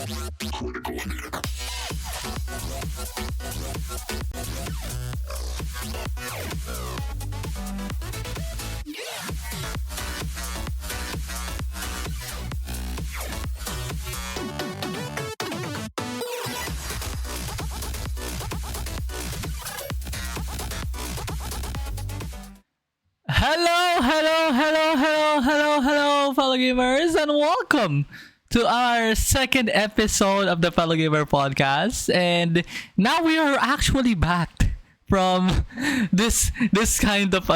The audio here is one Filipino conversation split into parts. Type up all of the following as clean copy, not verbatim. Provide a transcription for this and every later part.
Hello, fellow gamers, and welcome to our second episode of the Fellow Gamer podcast. And now we are actually back from this kind of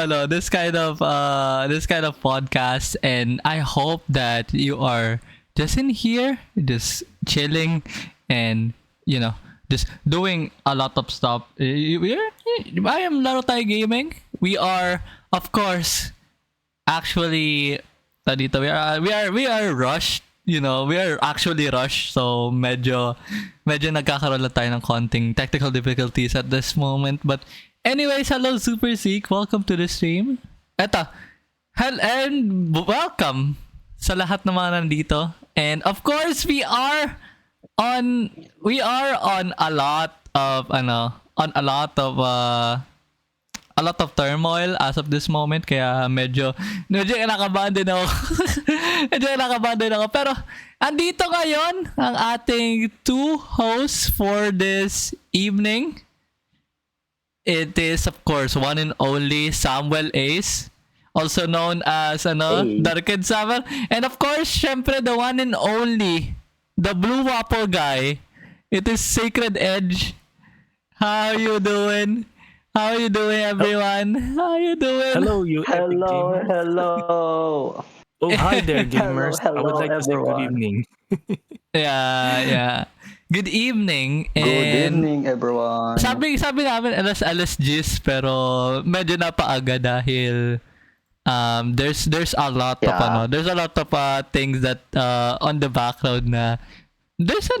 podcast, and I hope that you are just in here, just chilling, and just doing a lot of stuff. I am Laro Tayo Gaming. We are, of course, actually, we are rushed. We are actually rushed. So medyo nagkakaroon lang tayo ng konting technical difficulties at this moment. But anyways, hello Super Zeke. Welcome to the stream. And welcome sa lahat ng mga nandito. And of course, we are on a lot of turmoil as of this moment, kaya medyo kinakabahan din ako. Pero andito ngayon ang ating two hosts for this evening. It is of course one and only Samuel Ace, also known as Darked Samuel, and of course syempre the one and only, the blue waffle guy. It is Sacred Edge. How you doing? How are you doing, everyone? How are you doing? Hello, you epic gamers. Hello. Oh, hi there, gamers. Hello, I would like to say good everyone. evening. Yeah. Good evening. And Good evening, everyone. Sabi namin alas 10, pero medyo napaaga dahil there's a lot of things that on the background na there's a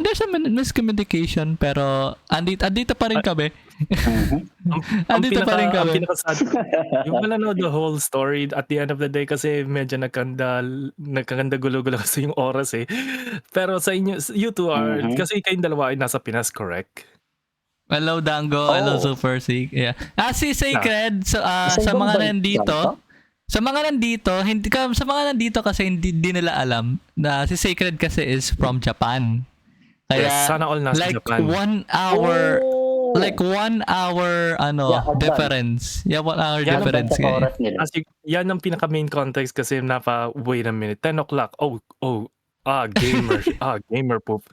miscommunication, pero andito pa rin kami. Andito pa rin kami. Yung pala the whole story at the end of the day, kasi medyo nagkaganda gulo-gulo kasi yung oras eh. Pero sa inyo, you two are, kasi kayong dalawa ay nasa Pinas, correct? Hello Dango, hello Super Sick. Yeah. Si Sacred, sa mga nandito, sa mga nandito kasi hindi nila alam na si Sacred kasi is from Japan. Kaya Yes, sana all nasa like Japan. 1 hour advance. difference. Yeah, 1 hour Yan ang difference. Oras nila. Kasi yan ang pinaka main context, kasi wait a minute, 10 o'clock. Gamer poop.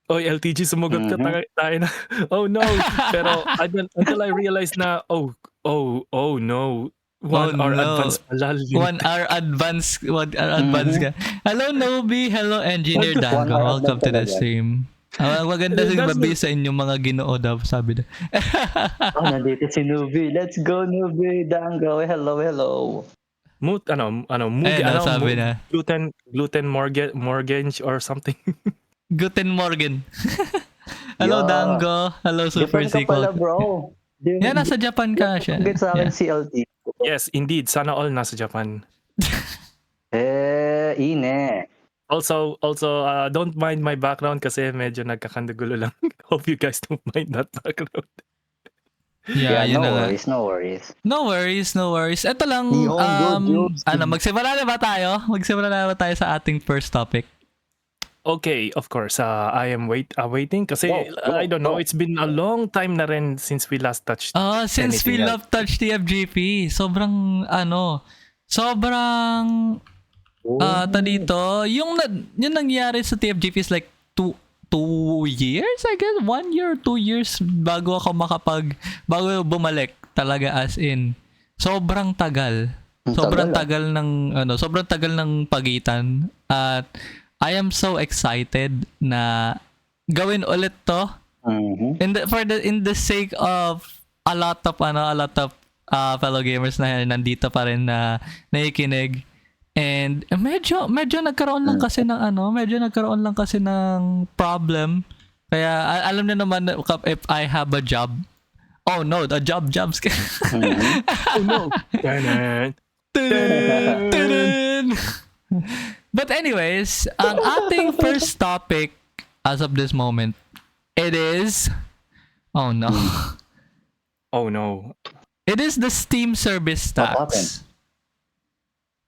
Oy, LTG, sumugot ka tayo na. Oh no. Pero until I realized na oh no. 1 hour advance pala. 1 hour advance ka. Hello Nobi, hello Engineer Dango. Welcome to the stream. Maganda sa babi sa inyong mga ginoo daw, sabi na. Nandito si Nubi. Let's go, Nubi. Dango. Hello. Sabi na. Gluten mortgage or something. Guten Morgen. Hello Dango. Hello Super Japan ka pala, bro. Yan, nasa Japan ka siya. Bit sa akin Yeah. si LT. Yes, indeed. Sana all nasa Japan. Ine. Also, don't mind my background kasi medyo nagkakandagulo lang. Hope you guys don't mind that background. Yeah, yun na nga. No worries. No worries. Ito lang, magsimula na ba tayo? Sa ating first topic? Okay, of course. I am waiting kasi I don't know. It's been a long time na rin since we last touched. Since we last touched the FGP, sobrang dito, yung nangyari sa TFGP is like 2 years, I guess, 1 year or 2 years bago bumalik talaga, as in sobrang tagal ng pagitan, at I am so excited na gawin ulit to in the sake of a lot of fellow gamers na nandito pa rin na nakikinig. And medyo nagkaroon lang kasi ng problem. Kaya alam niyo naman, if I have a job. Oh no, the jobs. Oh no. But anyways, ang ating first topic as of this moment. It is, oh no, Oh no. it is the Steam service What happened? tax.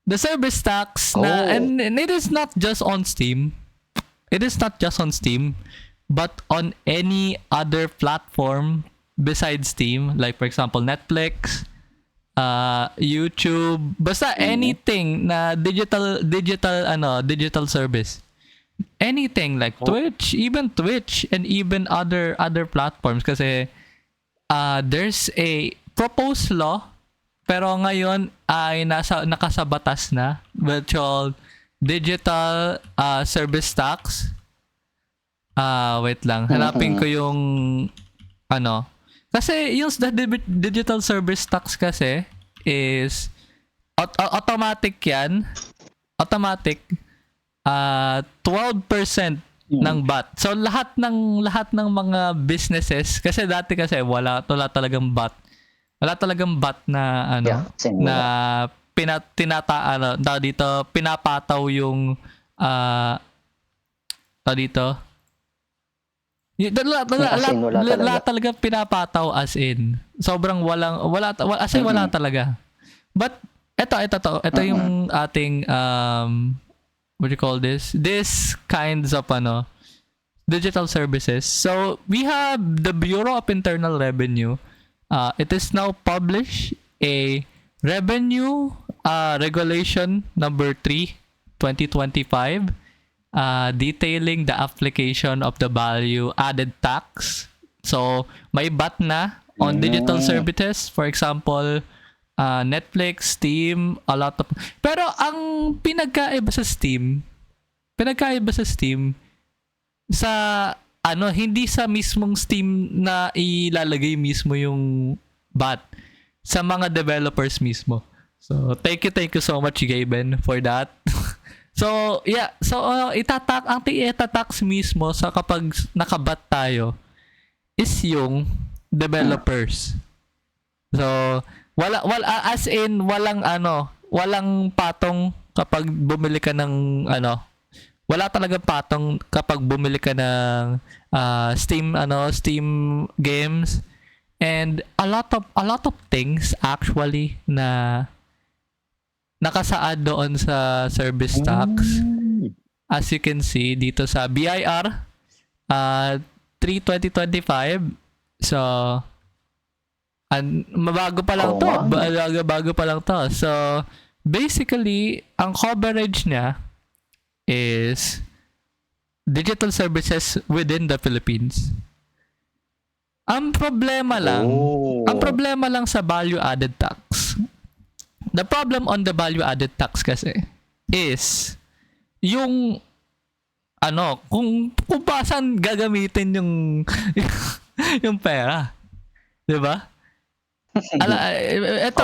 The service tax na, Oh. and it is not just on Steam. It is not just on Steam, but on any other platform besides Steam, like for example Netflix, YouTube, basta anything na digital service. Anything like Twitch, and even other platforms kasi there's a proposed law pero ngayon ay nakasa batas na, virtual digital service tax. Wait lang, hanapin ko yung ano. Kasi yung digital service tax kasi is automatic yan. Automatic 12% ng VAT. So lahat ng mga businesses kasi dati kasi wala talagang VAT. Wala talagang VAT na ano Yeah, same na pinapataw yung dito. As in, wala talaga. Lahat talaga pinapataw as in. Sobrang wala talaga. But ito yung ating what do you call this? This kinds of digital services. So we have the Bureau of Internal Revenue. It is now published a revenue regulation number 3 2025 detailing the application of the value added tax. So may VAT na on digital services, for example Netflix, Steam, a lot of. Pero ang pinagkaiba sa Steam sa hindi sa mismong Steam na ilalagay mismo yung VAT, sa mga developers mismo. So thank you so much Gaben for that. So yeah, so itatax mismo sa kapag nakabat tayo is yung developers. So wala as in walang patong kapag bumili ka ng wala talagang patong kapag bumili ka ng Steam games, and a lot of things actually na nakasaad doon sa service tax. As you can see dito sa BIR 3/2025. So bago pa lang to. So basically ang coverage niya is digital services within the Philippines. Ang problema lang sa value added tax. The problem on the value added tax kasi is yung kung saan gagamitin yung yung pera. 'Di ba? Ito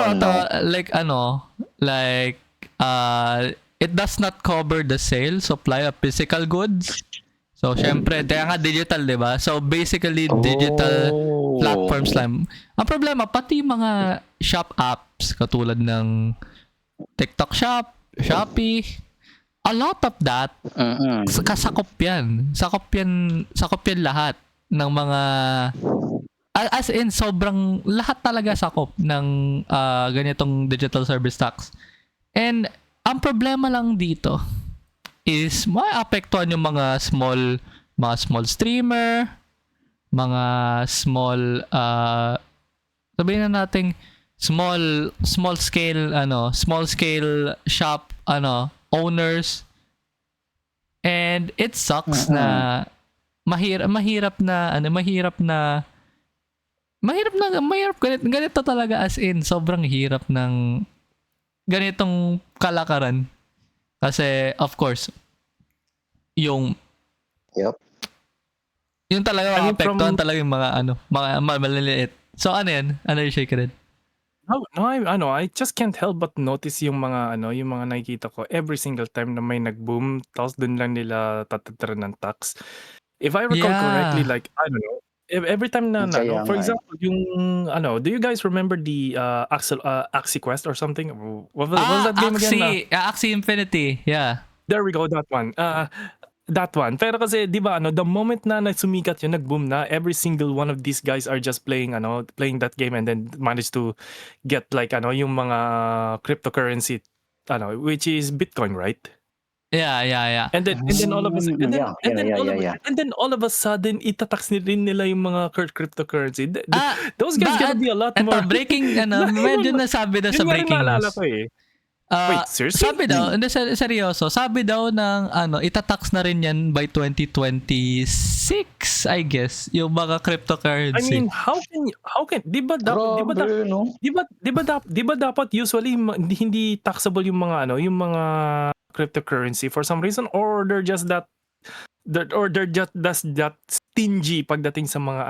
it does not cover the sale, supply of physical goods. So syempre, kaya nga digital, 'di ba? So basically digital platforms lang. Ang problema pati mga shop apps katulad ng TikTok Shop, Shopee, a lot of that sakop yan lahat ng mga as in sobrang lahat talaga sakop ng ganitong digital service tax. And ang problema lang dito is maapektuhan yung mga small streamer, mga small sabihin na nating small scale shop owners, and it sucks na mahirap ganito talaga, as in sobrang hirap ng ganitong kalakaran kasi of course yung talaga maapektuhan talaga yung mga maliliit. So ano yan? Ano yung shake red? I just can't help but notice yung mga yung mga nakikita ko every single time na may nag-boom, tapos dun lang nila tatataran ng tax. If I recall correctly, like, I don't know, every time na, for example, yung, do you guys remember the Axie Quest or something? What was that game again? Axie Infinity, yeah. There we go, that one. that one. Pero kasi 'di ba the moment na sumikat yun, nag-boom na, every single one of these guys are just playing that game and then manage to get like yung mga cryptocurrency which is Bitcoin, right? Yeah. And then all of a sudden, Yeah. and then all of a sudden itatax rin nila yung mga cryptocurrency. Ah, Those guys gonna be a lot more. breaking, medyo nasabi daw sa Yun nga rin breaking naalala news. ko eh. Ah, Wait, seriously? sabi daw, hindi seryoso, sabi daw ng itatax na rin yan by 2026, I guess, yung mga I cryptocurrency. mean, how can di ba Grabe, no? dapat usually hindi taxable yung mga yung mga cryptocurrency for some reason, or they're just that stingy pagdating sa mga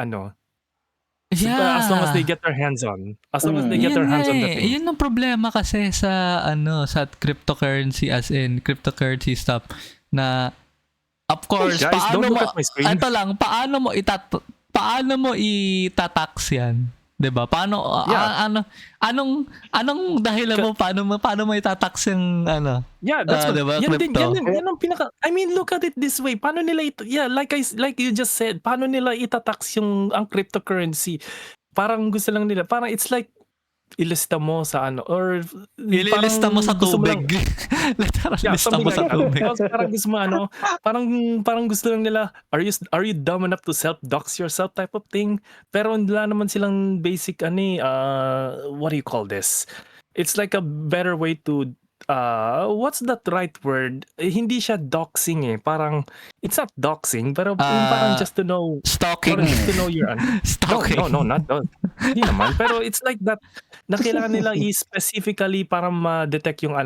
Yeah. as long as they get their hands on. As long as they get their Yun hands on the nga eh. thing. Yun ang problema kasi sa sa cryptocurrency, as in cryptocurrency stuff, na of course, Guys, don't paano look mo at my screen. ito lang, paano mo itatax yan? 'Di ba? Paano Yeah. anong dahilan mo paano mo itatax yung Yeah, that's what. diba, Yan din, crypto? yan ang pinaka. I mean, look at it this way. Paano nila like you just said, paano nila itatax ang cryptocurrency? Parang gusto lang nila. Parang it's like ilista mo sa or Ililista mo sa gusto lang- tubig. Literal, Yeah, lista something mo sa like that. tubig. Tapos parang gusto mo parang gusto lang nila, are you dumb enough to self-dox yourself type of thing? Pero wala naman silang basic what do you call this? It's like a better way to what's that right word? Hindi siya doxing eh. Parang it's not doxing, pero parang just to know Stalking. parang just to know your Stalking. No, not that. Hindi naman. Pero it's like that na kailangan nila specifically para ma-detect yung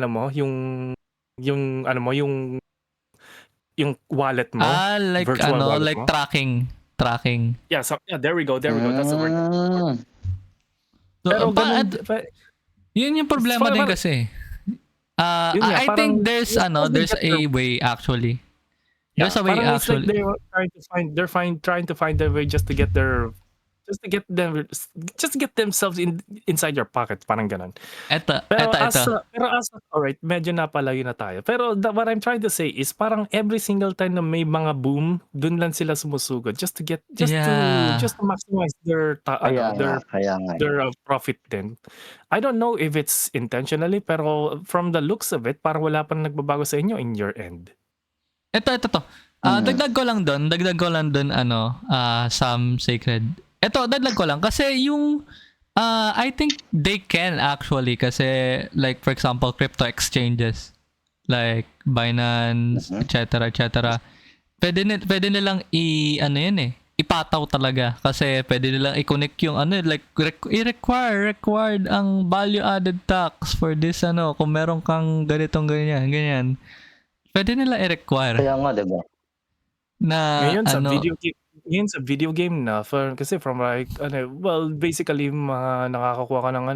yung wallet mo. Like virtual wallet like mo. tracking. Yeah, there we go. That's the word. So, Pero yun yung problema din Parang- kasi. Yun nga, I think parang- there's there's a way actually. There's a way parang it's like actually. they're trying to find a way just to get themselves inside your pocket, parang ganun. Ito. Alright, medyo napalayo na tayo. Pero what I'm trying to say is parang every single time na may mga boom, dun lang sila sumusugod just to maximize their Kaya nga. their profit din. I don't know if it's intentionally, pero from the looks of it, parang wala pang nagbabago sa inyo in your end. Ito. Dagdag ko lang doon, some sacred. Ito, dagdag ko lang kasi yung I think they can actually kasi like for example crypto exchanges like Binance, etc. Pwede nilang ipataw talaga kasi pwede nilang i-connect yung like required ang value added tax for this kung meron kang ganyan. Pwede nila i-require Kaya nga, diba? na Ngayon sa video game na kasi from like basically mga nakakakuha ka ng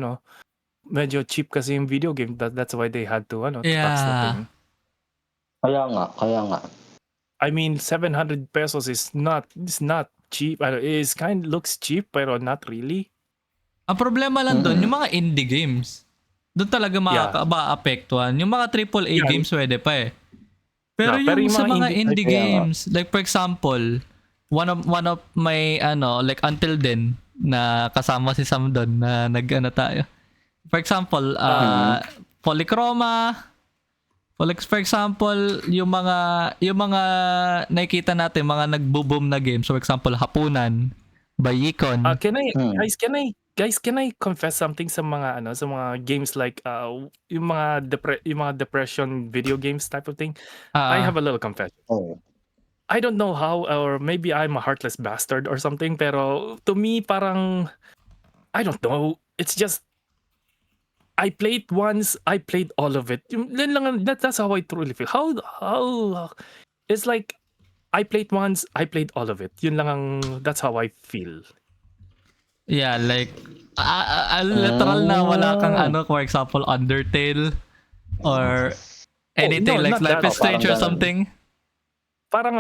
medyo cheap kasi yung video game, that's why they had to to tax the thing. Kaya nga. I mean 700 pesos is not cheap. Looks cheap pero not really. Ang problema lang doon, yung mga indie games. Doon talaga makaka-apektuhan. Yung mga AAA games pwede pa eh. Pero pero yung yung sa mga mga indie- indie games, like for example, one of my like Until Then na kasama si Sam doon na tayo. For example, Polychroma, for example, yung mga nakikita natin, mga nagbo-boom na games. For example, Hapunan by Yikon. Can I confess something sa mga sa mga games like yung mga depression video games type of thing? I have a little confession. Oh. I don't know how, or maybe I'm a heartless bastard or something, pero to me parang I don't know. It's just I played once, I played all of it. That's how I truly feel. How it's like I played once, I played all of it. That's how I feel. Yeah, like literal na wala kang for example Undertale or anything no, like not Life that. is Strange or Parang something. Parang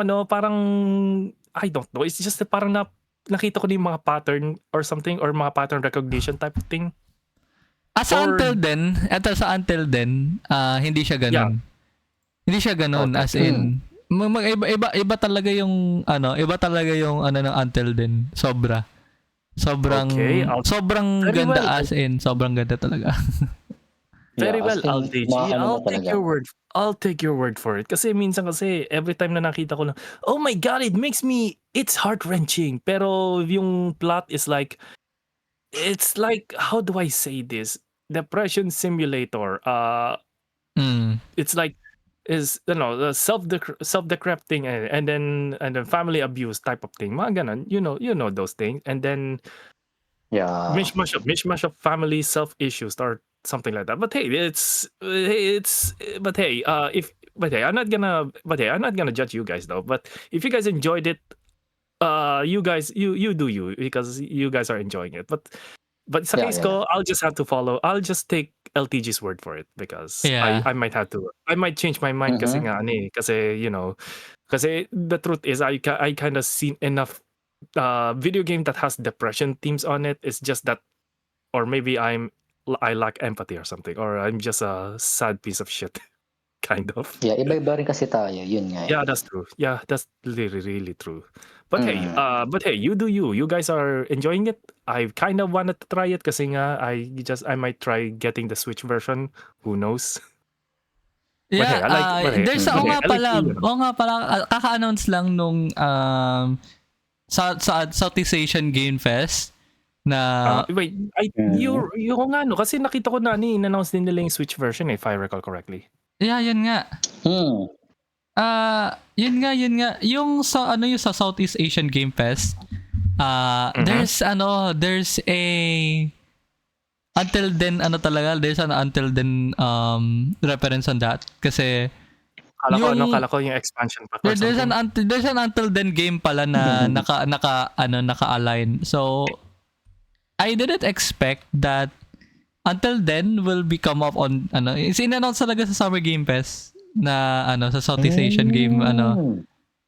I don't know. It's just parang nakita ko yung mga pattern or something, or mga pattern recognition type of thing. Sa Or- Until Then, hindi siya ganun. Yeah. Hindi siya ganun Okay. as in iba talaga yung iba talaga yung ng Until Then. Sobrang Okay, sobrang very ganda, well. as in sobrang ganda talaga. Very Yeah, well, as in, LDG. mo talaga. I'll take your word for it. Kasi minsan kasi every time na nakita ko lang, oh my God, it's heart-wrenching. Pero yung plot is like, it's like, how do I say this? Depression simulator. Mm. It's like, is the self-decrepting and then family abuse type of thing. Mga ganun. You know those things. And then Yeah. mishmash of family self issues or something like that. But hey, it's but hey, if but hey, I'm not gonna judge you guys though. But if you guys enjoyed it, you guys you do you because you guys are enjoying it. But sa Yeah, case yeah. ko, I'll just have to follow. I'll just take LTG's word for it because I Yeah. I might have to. I might change my mind kasi Mhm. nga kasi kasi the truth is I kind of seen enough video game that has depression themes on it. It's just that, or maybe I lack empathy or something, or I'm just a sad piece of shit, kind of. Yeah, iba-iba rin kasi tayo, yun nga, eh. Yeah, that's true. Yeah, that's really really true. Mm. But hey, you do you. You guys are enjoying it. I kind of wanted to try it kasi nga I might try getting the Switch version. Who knows? But Yeah, hey, I like. But hey, there's but Mhm. hey, I like the. kaka-announce lang nung sa Southeast Asian Game Fest na Wait, Mhm. yung nga no, kasi nakita ko na in-announce din nila yung Switch version if I recall correctly. yeah, yun nga. Hmm. Yun nga yung yung sa Southeast Asian Game Fest. Mhm. There's a Until Then there's an Until Then reference on that kasi Kala ko yung expansion pack or there's something. there's an Until Then game pala na naka-align. So I didn't expect that Until Then will be come up on in-announce talaga sa Summer Game Fest na sa Southeast Asian Game Hmm.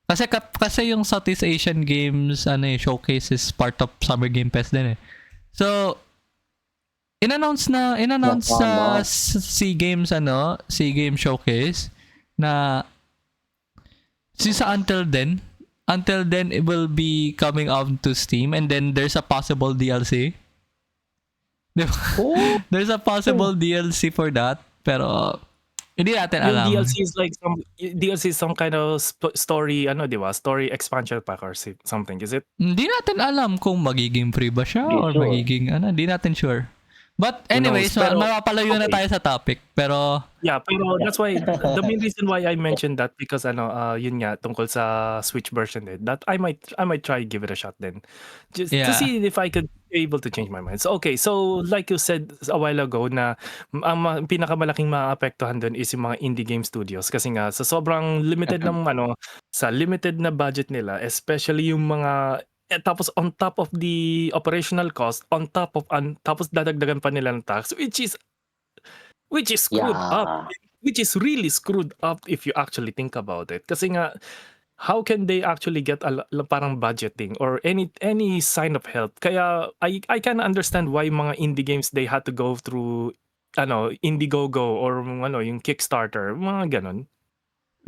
kasi yung Southeast Asian Games showcase is part of Summer Game Fest din eh. So in-announce sa Tama. SEA Games SEA Games showcase na sa Until Then it will be coming out to Steam, and then there's a possible DLC. Oh. There's a possible DLC for that, pero hindi natin Yung alam. DLC is like some kind of story, di ba? Story expansion pack or something. Is it? Hindi natin alam kung magiging free ba siya Di or sure. magiging hindi natin sure. But Who anyways, knows? Pero, mapapalayo na okay. tayo sa topic. Pero Yeah, pero that's why the main reason why I mentioned that because yun nga tungkol sa Switch version din. That I might try give it a shot then. Just to yeah. see if I could be able to change my mind. So okay, so like you said a while ago na ang pinakamalaking maapektuhan doon is yung mga indie game studios kasi nga sa sobrang limited ng sa limited na budget nila, especially yung mga tapos on top of the operational cost, tapos dadagdagan pa nila ng tax which is screwed up. Yeah. Which is really screwed up if you actually think about it. Kasi nga, how can they actually get parang budgeting or any sign of help? Kaya I kind of understand why mga indie games they had to go through Indiegogo or yung Kickstarter, mga ganon.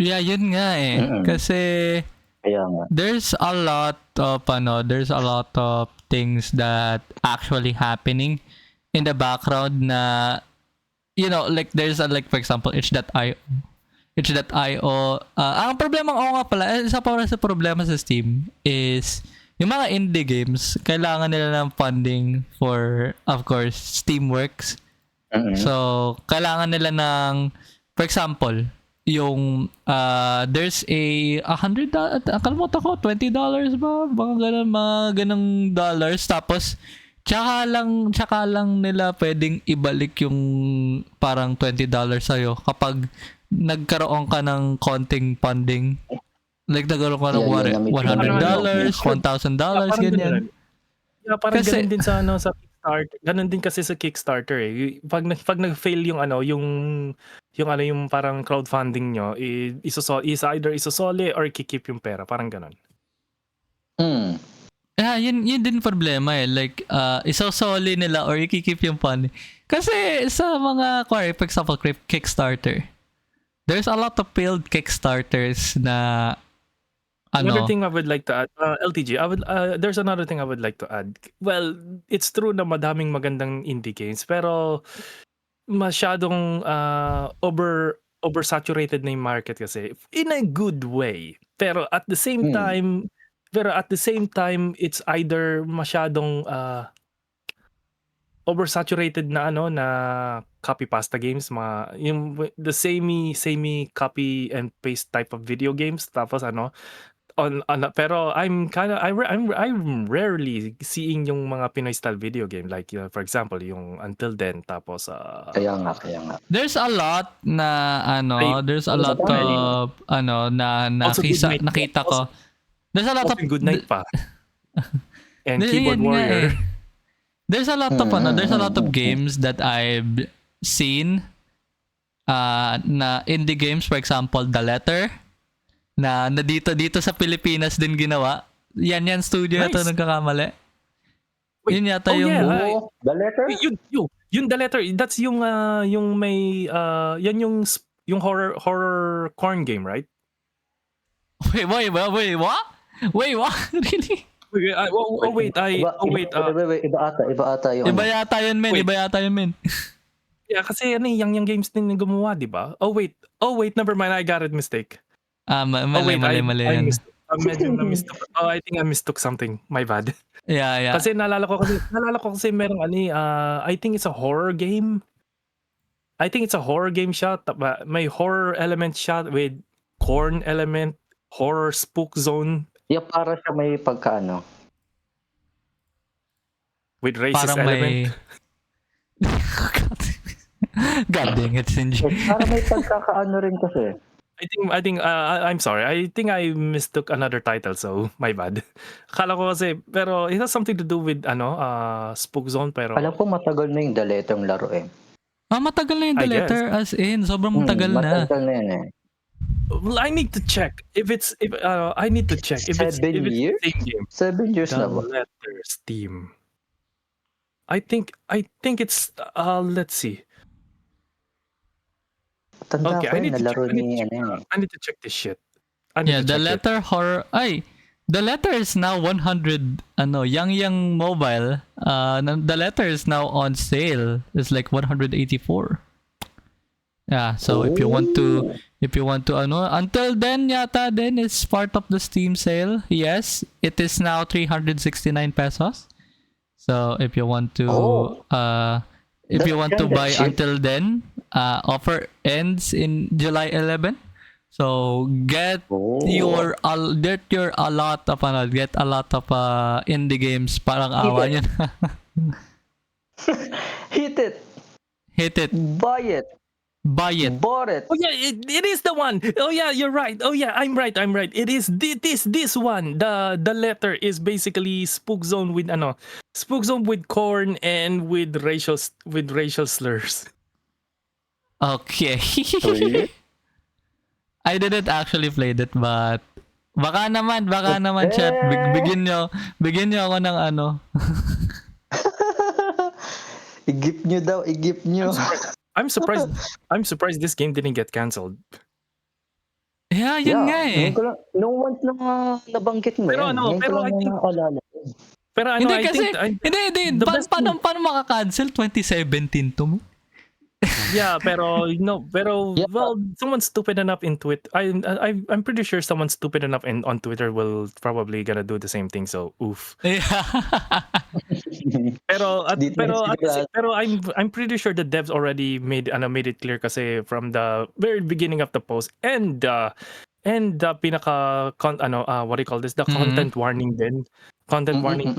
Yeah, yun nga eh. Mm-mm. Kasi Kaya nga. there's a lot of things that actually happening in the background na like there's like for example itch.io. Ang problema nga pala, isa pa sa problema sa Steam is yung mga indie games, kailangan nila ng funding for, of course, Steamworks. Mm-mm. So, kailangan nila ng, for example, yung there's a $100, kalimutan ko, $20 ba? Mga ganang dollars. Tapos, tsaka lang nila pwedeng ibalik yung parang $20 sa'yo kapag nagkaroon ka ng konting funding. Like nagkaroon ka ng $100, $1,000, ganyan. Yeah, parang Kasi- ganun din sa Kickstarter. Ganun din kasi sa Kickstarter eh. Pag nag-fail yung yung parang crowdfunding nyo, is either isosole or kikip yung pera, parang ganun. Hmm. Yeah, yun din problema eh. Like, isosoli nila or ikikip yung funding. Kasi sa mga, for example, Kickstarter, there's a lot of failed Kickstarters na Another ano. thing I would like to add, LTG, there's another thing I would like to add. Well, it's true na madaming magandang indie games, pero masyadong oversaturated na yung market kasi in a good way. Pero at the same time, it's either masyadong oversaturated na na copy pasta games, yung the same copy and paste type of video games, tapos pero I'm rarely seeing yung mga Pinoy style video game like for example yung Until Then, tapos Kaya nga. There's a lot na there's a lot madami. of na Also Good Night. nakita ko. There's a lot of Good Night pa. And Yun Keyboard nga Warrior. eh. There's a lot of games that I've seen na indie games, for example, The Letter na dito sa Pilipinas din ginawa. Yan studio na to Nice. nagkakamali. Wait, Yun yata yung Oh, The Letter? Yung The Letter, that's yung may yan yung horror corn game, right? Wait, what? Wait, what? Really? Wait, Iba ata yung Iba yata yun, men. Yeah, kasi yung games din yung gumawa, di ba? Oh wait, never mind, I got it mistake. Mali I yan. mistook. Medyo na-mistook. I think I mistook something. My bad. Yeah. Kasi naalala ko kasi merong I think it's a horror game. I think it's a horror game siya. May horror element siya with corn element, horror spook zone Yeah, para siya may pagkaano. with racist Parang element. God dang it, Sinji. Para may pagkakaano rin kasi. I think I'm sorry. I think I mistook another title, so my bad. Akala ko kasi, pero it has something to do with spook zone, pero Alam ko matagal na yung The Letter ng laro eh. Matagal na yung The I guess. Letter as in. Sobrang matagal na. Matagal na yun eh. well, I need to check if it's I need to check if it's 7 years? the same game. 7 years The na ba? Letter Steam. I think it's let's see. Tanda Okay, ko yun, nalaro ni I need to check this shit. Yeah, The Letter horror. The Letter is now 100 Yang Mobile. The Letter is now on sale. It's like 184. Yeah, so if you want to Until Then yata then is part of the Steam sale. Yes, it is now 369 pesos. So if you want to if you want to buy That's cheap. Until Then, offer ends in July 11. So get your a lot of indie games, parang awa niya na. Hit it! Hit it, Buy it! buy it. Bought it! Oh yeah, it is the one. Oh yeah, you're right. Oh yeah, I'm right. It is this one. The Letter is basically spook zone with corn and with racial slurs. Okay. Really? I didn't actually play that, but baka naman chat, bigyan niyo ako ng I-gift nyo daw, i-gift nyo. I'm surprised this game didn't get cancelled. Yeah, yun nga eh. ngayon ko lang, once na nabanggit mo Pero yan. ano, Ngayon ko pero lang I think- nakaalala. Pero Hindi I kasi, think hindi. the best Paano makaka-cancel 2017 to mo? yeah, pero Yeah. well, someone stupid enough in Twitter. I'm pretty sure someone stupid enough on Twitter will probably gonna do the same thing. So oof. Yeah. Pero Di tayo sigurado. pero I'm pretty sure the devs already made it clear kasi from the very beginning of the post and the pinaka what do you call this, the content warning then. Content warning.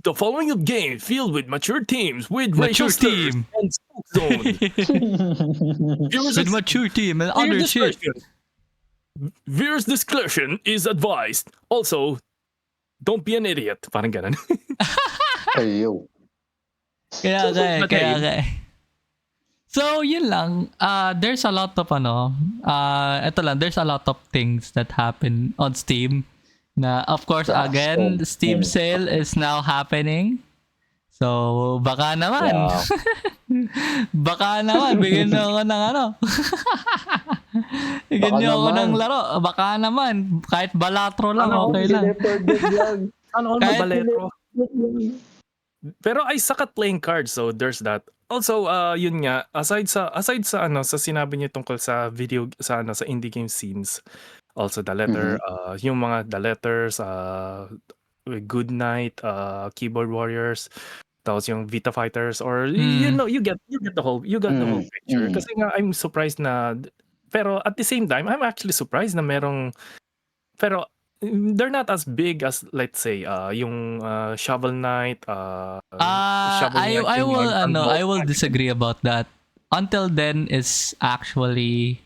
The following of game filled with mature teams with racial Mature slurs team. and spook zone. Viewers With mature team and other shit. Viewers discretion is advised. Also, don't be an idiot. Parang ganun. Ayo. Kaya nga. So, yun lang. There's a lot of there's a lot of things that happen on Steam. Na, of course, again, the Steam sale is now happening. So, baka naman. Wow. Baka naman, bigyan na ako ng Bigyan Baka niyo ako ng naman. laro. Baka naman. Kahit balatro lang, Ano, okay Si lang. Left 4 Dead lang. Sana all Kahit- Si mabaletro. Left 4 Dead lang. Pero I suck at playing cards, so there's that. Also, yun nga, aside sa ano, sa sinabi niyo tungkol sa sa indie game scenes, also the letter, yung mga the letters, Good Night, Keyboard Warriors, tapos yung Vita Fighters, or you Mm. know, you get the whole picture. Kasi nga I'm surprised na, pero at the same time, I'm actually surprised na merong, pero they're not as big as, let's say, yung Shovel Knight, Shovel Knight, I yung will mga Gunvolt. I will disagree about that. Until then is actually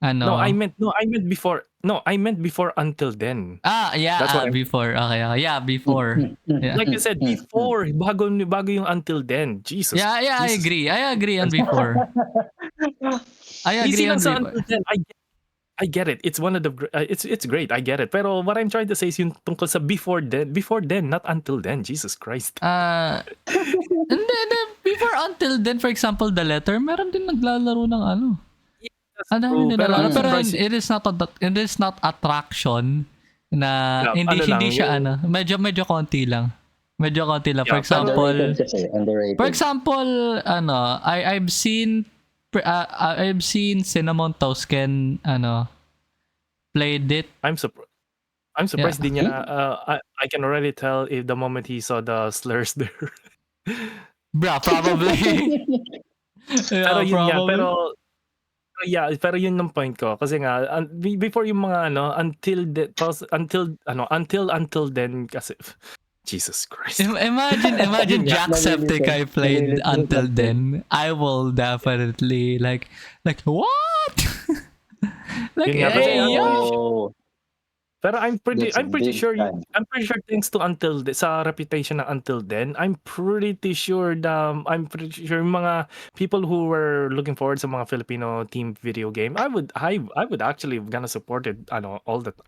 No, I ano. meant before. No, I meant before Until Then. Yeah, That's what I meant. before. Okay, okay. Yeah, before. Yeah. Like I said, before, bago yung Until Then. Jesus. Yeah, I Jesus. agree. I agree on before. I agree Easy on lang sa before. Until Then. I get it. It's one of the it's great. I get it. Pero what I'm trying to say is yung tungkol sa before then, not until then. Jesus Christ. Hindi, before until then, for example, the letter, meron din naglalaro ng ano. That's Ang dami true. nila laro. I'm Pero surprised. it is not attraction na Yeah, hindi ano lang, siya yung- ano. Medyo konti lang. Medyo konti lang. For Yeah, example, Underrated kasi. Underrated. For example, ano, I've seen Cinnamon Toast Ken played it. I'm surprised din niya. I can already tell if the moment he saw the slurs there. Bruh, probably. Pero yun nga, probably. pero yun yung point ko kasi nga before yung mga until then kasi Jesus Christ. Imagine Yun nga, Jacksepticeye played nalilito yung until Jacksepticeye. then. I will definitely like what? Like Yun nga, kasi hey, yo. Oh, Pero I'm pretty That's big sure time. thanks to sa reputation na Until Then, I'm pretty sure yung mga people who were looking forward sa mga Filipino team video game, I would actually gonna support it all that.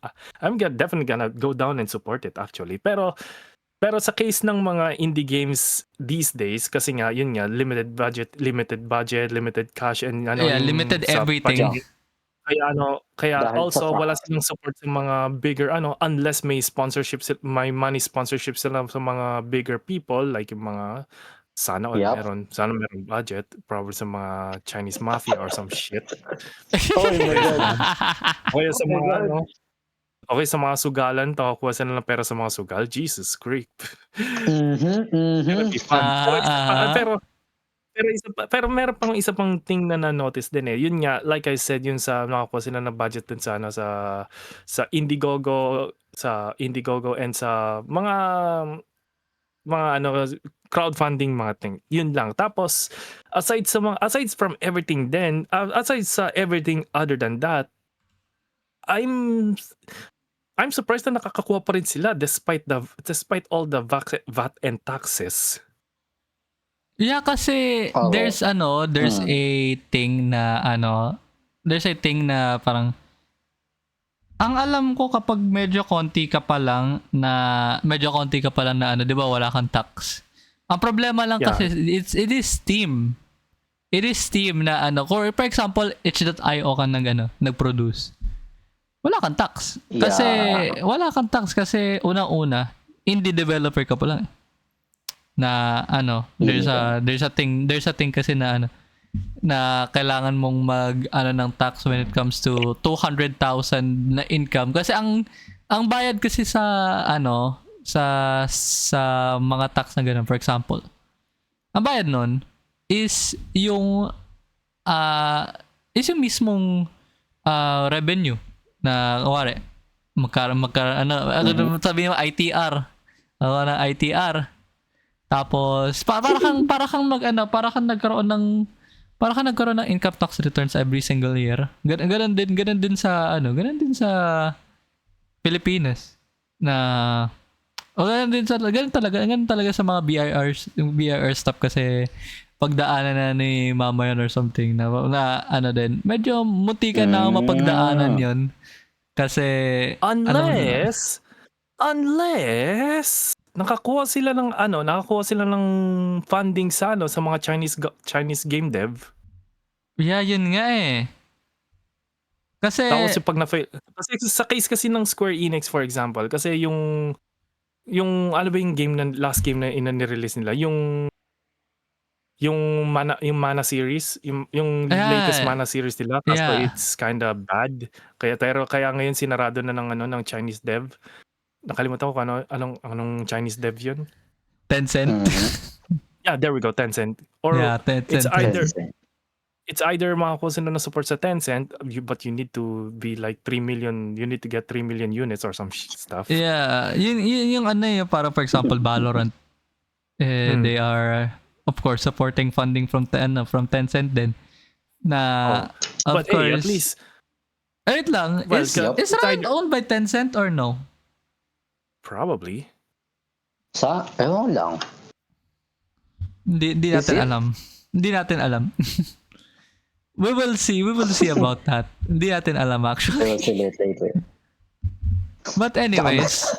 Definitely gonna go down and support it actually. Pero sa case ng mga indie games these days, kasi nga yun nga, limited budget, limited cash, and Yeah, yung limited sa everything. budget. Kaya Dahil also sa wala fact. silang support sa mga bigger unless may money sponsorship sila sa mga bigger people, like yung mga sana Yup. meron budget, probably sa mga Chinese mafia or some shit. Oh my God. Kaya sa Oh my mga God. okay, sa mga sugalan, kuha sila ng pera sa mga sugal. Jesus Christ. That'd be fun. Pero meron pang isa pang thing na na-notice din eh. Yun nga, like I said, yun sa nakakuha sila ng budget din sa sa Indiegogo, and sa mga crowdfunding mga thing. Yun lang. Tapos aside from everything aside sa everything other than that, I'm surprised na nakakakuha pa rin sila despite all the VAT and taxes. Yeah, kasi Oo. there's a thing na there's a thing na parang ang alam ko kapag medyo konti ka pa lang na 'di ba wala kang tax. Ang problema lang Yeah. kasi it is Steam. It is Steam na for example, itch.io ka nag-produce. Wala kang tax. Kasi Yeah. wala kang tax kasi unang-una indie developer ka pa lang. Na there's a thing kasi na na kailangan mong ng tax when it comes to 200,000 na income kasi ang bayad kasi sa sa mga tax na ganun, for example, ang bayad nun is yung mismong revenue na kuwari sabi mo ITR na ITR. Tapos para kang nagkaroon ng income tax returns every single year. Ganun din sa Pilipinas na ganun talaga sa mga yung BIR stuff kasi pagdaanan na ni mama yun or something na din medyo muntikan na mapagdaanan yun kasi unless nakakuha sila ng funding sa sa mga Chinese game dev. yeah, yun nga eh. Kasi Tapos yung 'pag na-fail kasi sa case kasi ng Square Enix for example, kasi yung ano ba yung game na last game na ni-release nila, yung Mana series, yung latest yeah, Mana series nila kaso yeah, it's kinda bad. Kaya ngayon sinarado na ng ano, ng Chinese dev. Nakalimutan ko kung anong Chinese dev yun. Tencent. Mhm. Yeah, there we go, Tencent. Yeah, Or it's Tencent. either Tencent. it's either makakuha sila ng support sa Tencent, but you need to be like 3 million, you need to get 3 million units or some stuff. Yeah, yun yung ano yung para for example Valorant, they are of course supporting funding from Tencent din na of But hey, at course. least Wait lang, well, is Yup. is Riot owned by Tencent or no? probably. Ewan ko lang. Hindi Is natin it? alam. Hindi natin alam. We will see about that. Hindi natin alam actually. Ewan sila later. But anyways,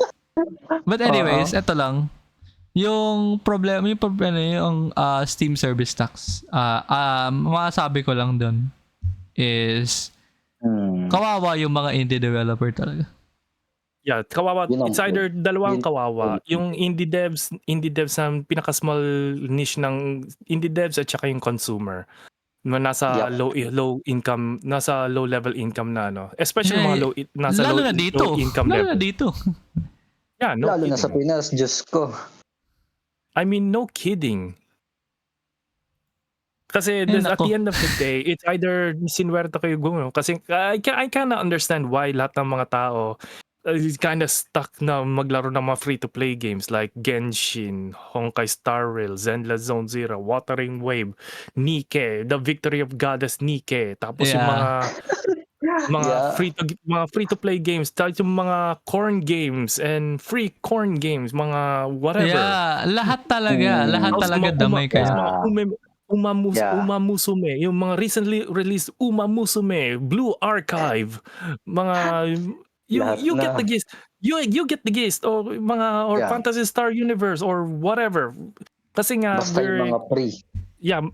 eto lang. Yung problema yung Steam service tax. Masasabi ko lang doon is kawawa yung mga indie developer talaga. Yeah, kawawa. Yun ang It's either dalawang yun- kawawa. Yung indie devs ang pinaka-small niche ng indie devs at saka yung consumer. Na nasa Yup. nasa low level income na ano. Especially mga nasa lalo low, na dito. low income Lalo level. na dito. Yeah, no Lalo na sa kidding. Pinas, Diyos ko. I mean, no kidding. Kasi at nako. the end of the day, it's either sinuwerte kayo gumawa. Kasi I kinda understand why lahat ng mga tao is kinda stuck na maglaro ng mga free-to-play games like Genshin, Honkai Star Rail, Zenless Zone Zero, Wuthering Wave, Nike, The Victory of Goddess Nike, tapos yung Yeah. mga Yeah. free-to-play games, tapos yung mga corn games and free corn games, mga whatever. Yeah, lahat talaga, lahat Tapos talaga damay kayo. Yeah. Yeah. Uma Musume, yung mga recently released Uma Musume, Blue Archive, mga Lahat you get na. the gist. You get the gist or Yeah. Fantasy Star Universe or whatever. Kasi nga Basta yung mga free.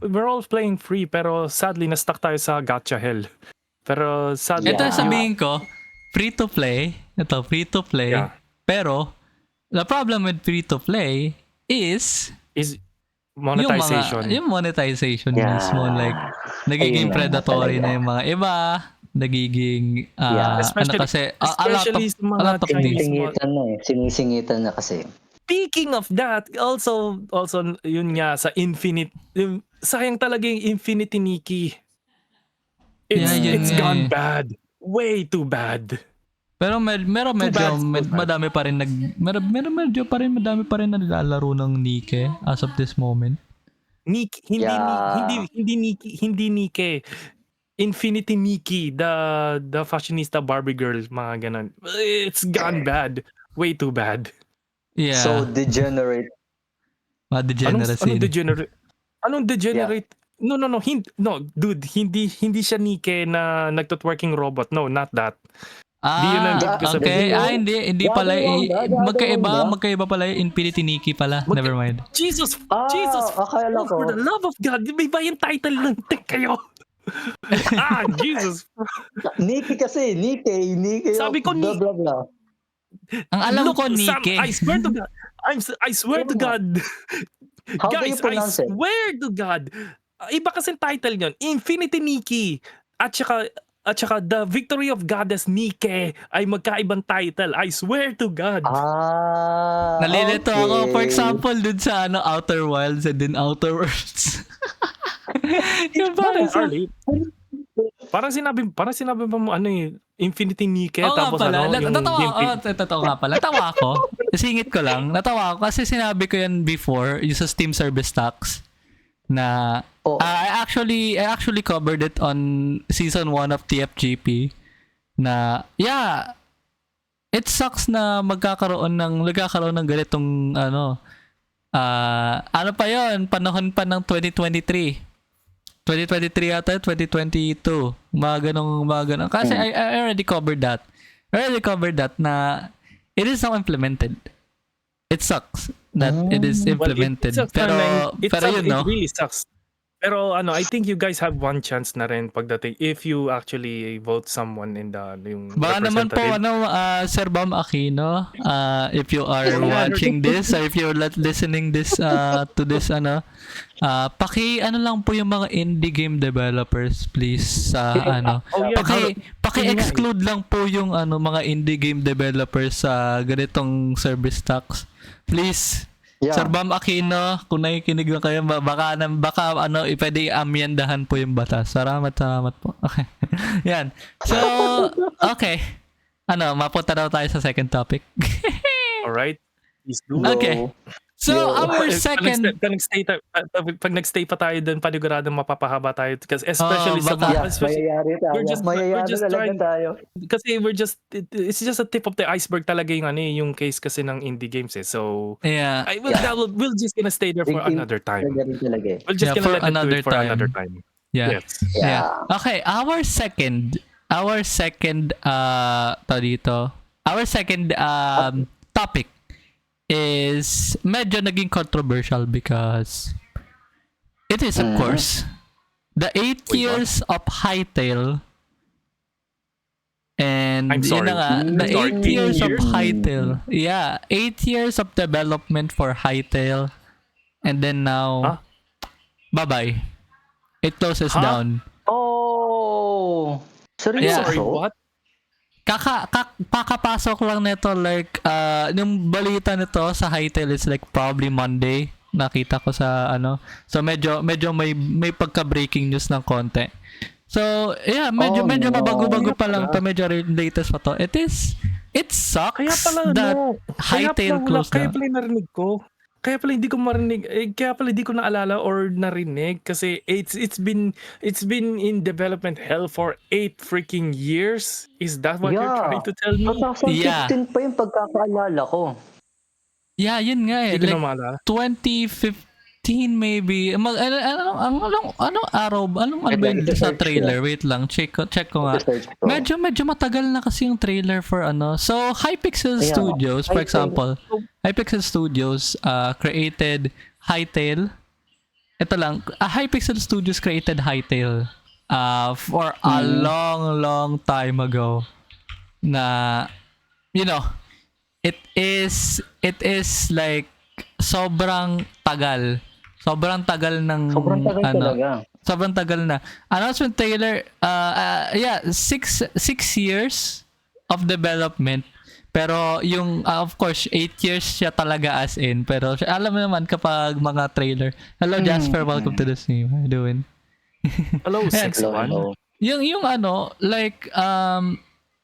we're all playing free pero sadly na-stuck tayo sa gacha hell. Pero sadly Ito Yeah. sabihin ko, free to play. Yeah. Pero the problem with free to play is is monetization. yung monetization Yeah. mismo, like nagiging Ayun na predatory talaga. na yung mga iba, nagiging Yeah. kasi a lot Especially sa mga of things. Chinese Sinisingitan na kasi. Speaking of that, also yun nga sa Infinite, sayang talaga yung Infinity Nikki. It's nga gone eh. bad. Way too bad. Pero medyo bad, too bad. madami pa rin medyo madami pa rin naglalaro ng Nike as of this moment. Hindi Nike. Infinity Nikki, the fashionista Barbie girl, mga ganun. It's gone bad. Way too bad. Yeah. So degenerate. Degeneracy. Anong degenerate? No, dude, hindi siya Nike na nagtutwerking robot. No, not that. Di yun ang ibig sabihin. Okay. Hindi pala. Magkaiba pala yung Infinity Nikki pala. Never mind. Jesus, akala ko. for the love of God, may ba yung title ng tek kayo? Jesus. Nikki kasi, Nikki. Sabi ko, blah, blah, blah. Ang alam Look, ko Sam, Nike. I swear to God. I swear to God. How do you Guys, I pronounce it? swear to God. Iba kasi title yun. Infinity Nikki. At saka The Victory of Goddess Nike ay magkaibang title. I swear to God. Nalilito ako. For okay. example, dun sa Outer Wilds and then Outer Worlds. Yung parang sa... Parang sinabi mo Infinity Nike Oo nga tapos pala. yung Totoo nga pala. Natawa ako. Singit ko lang. Natawa ako kasi sinabi ko yan before, yung sa Steam service tax na I actually covered it on season 1 of TFGP na it sucks na magkakaroon ng ganitong ano pa yon, panahon pa ng 2023 ata, 2022, mga ganong kasi I already covered that na it is now implemented. It sucks that it is implemented. It pero really you know, it really sucks. Pero I think you guys have one chance na rin pagdating if you actually vote someone in yung Baka naman po, representative. Sir Bam Aquino, if you are watching this, or if you're listening this to this, lang po yung mga indie game developers, please, sa Oh, yeah, paki-exclude lang po yung mga indie game developers sa ganitong service tax. Please, Yeah. Sir Bam Aquino, kung nakikinig na kayo, baka pwede amyendahan po yung batas. Salamat po. Okay. Yan. So, okay. Mapunta daw tayo sa second topic. Alright. Please do. Okay. So, our second... Pag nagstay pa tayo dun, paniguradong mapapahaba tayo. Kasi especially sa mayayari tayo. Mayayari talaga tayo. Kasi it's just a tip of the iceberg talaga yung case kasi ng indie games eh. So, yeah. We'll just gonna stay there for another time. We'll just for gonna let it do it for another another time. Yeah. Yes. Yeah. Okay, our second topic is medyo naging controversial because it is, of course, the 8 years of Hytale. And I'm sorry. the 8 years of Hytale. Yeah, 8 years of development for Hytale. And then now, bye-bye. It closes down. Oh! Yeah. Sorry, what? Kakapasok lang nito, like yung balita nito sa Hytale is like probably Monday. Nakita ko sa so medyo may pagka-breaking news ng konti. So yeah, medyo mabago-bago pa lang to, medyo latest pa to. It sucks that Hytale closed down. Kaya pala hindi ko marinig, kaya pala hindi ko naalala or narinig kasi it's been in development hell for 8 freaking years. Is that what you're trying to tell me? 2015 pa yung pagkakaalala ko. Yeah, yun nga eh. Hindi ko Like na maalala. 2015 maybe. Anong araw ba? Anong ba yun sa trailer? Wait lang, check ko nga. Medyo matagal na kasi yung trailer for So, Hypixel Studios, for example. Hypixel Studios created Hytale. Ito lang, Hypixel Studios created Hytale for a long time ago. Na, it is like sobrang tagal. Sobrang tagal ng talaga. Sobrang tagal na. Announcement trailer, 6 years of development. Pero yung of course 8 years siya talaga as in, pero alam mo naman kapag mga trailer. Hello Jasper, welcome to the stream. How you doing? Hello 61. Yung like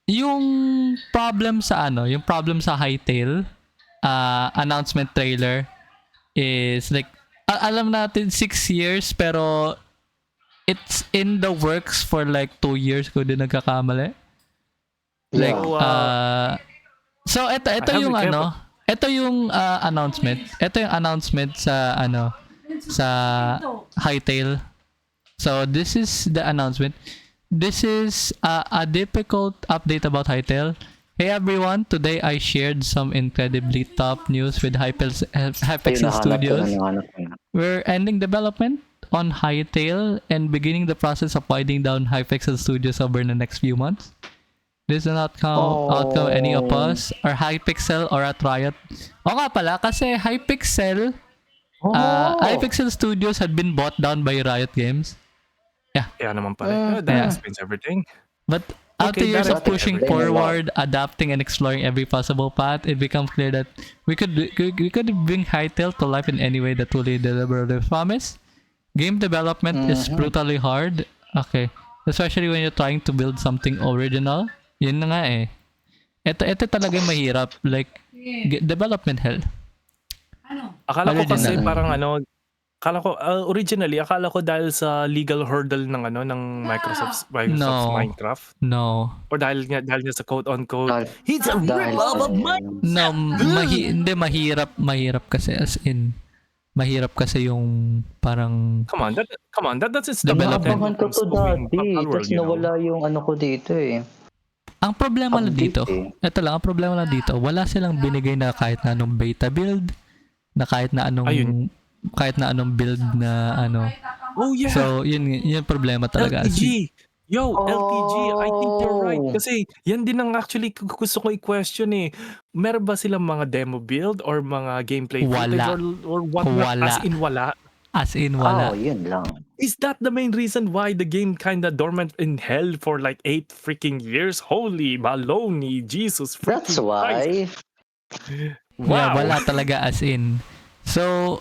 yung problem sa Hytale announcement trailer is like alam natin 6 years pero it's in the works for like 2 years kung di nagkakamali. Like so ito yung ito yung announcement. Ito yung announcement sa sa Hytale. So this is the announcement. This is a difficult update about Hytale. Hey everyone, today I shared some incredibly top news with Hypixel Studios. We're ending development on Hytale and beginning the process of winding down Hypixel Studios over the next few months. This will not outcome any of us or Hypixel or at Riot. O nga pala, kasi Hypixel Studios had been bought down by Riot Games. Yeah. Yeah, naman pala. That explains everything. But after years of pushing forward, adapting and exploring every possible path, it becomes clear that we could bring Hytale to life in any way that truly deliver the promise. Game development is brutally hard. Okay. Especially when you're trying to build something original. Yun na nga eh. Ito talaga mahirap. Like, development hell. Akala ko kasi parang originally, akala ko dahil sa legal hurdle ng Microsoft's Minecraft. No. Or dahil niya sa quote-unquote, he's a rip-off of Minecraft. No, hindi, mahirap kasi as in. Mahirap kasi yung parang... Come on, that's its development. Napakan ko to dati. Tapos nawala yung ko dito eh. Ang problema lang dito, ang problema lang dito, wala silang binigay na kahit na anong beta build, na kahit na anong build na Oh yeah, So, yun problema talaga. LTG. Yo, LTG, I think you're right. Oh. Kasi yan din ang actually gusto ko i-question eh. Meron ba silang mga demo build or mga gameplay footage Wala. or whatnot? As Wala. in wala. As in, Oh, wala. yun lang. Is that the main reason why the game kinda dormant in hell for like 8 freaking years? Holy baloney, Jesus That's freaking Christ. why. Yeah, Wow. wala talaga as in. So,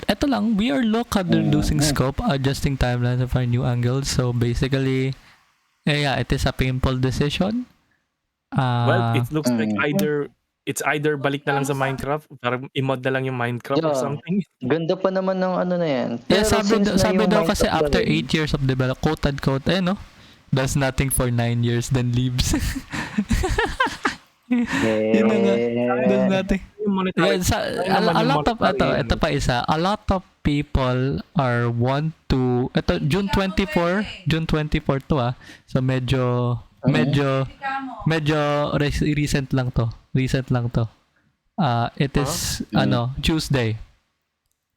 eto lang, we are reducing scope, adjusting timelines of our new angles. So, basically, yeah, it is a painful decision. Well, it looks like Mhm. it's either balik na lang sa Minecraft, parang i-mod na lang yung Minecraft or Yeah. something. Ganda pa naman ng ano na yan. Yeah, Pero since na sabi yung daw kasi Minecraft after gawin, 8 years of development, quote unquote, no? Does nothing for 9 years, then leaves. Yun na nga. Does nothing. Yung monetary. Yeah, a lot of, ito pa isa, a lot of people are want to, ito, June 24 to So, medyo recent lang to. It is,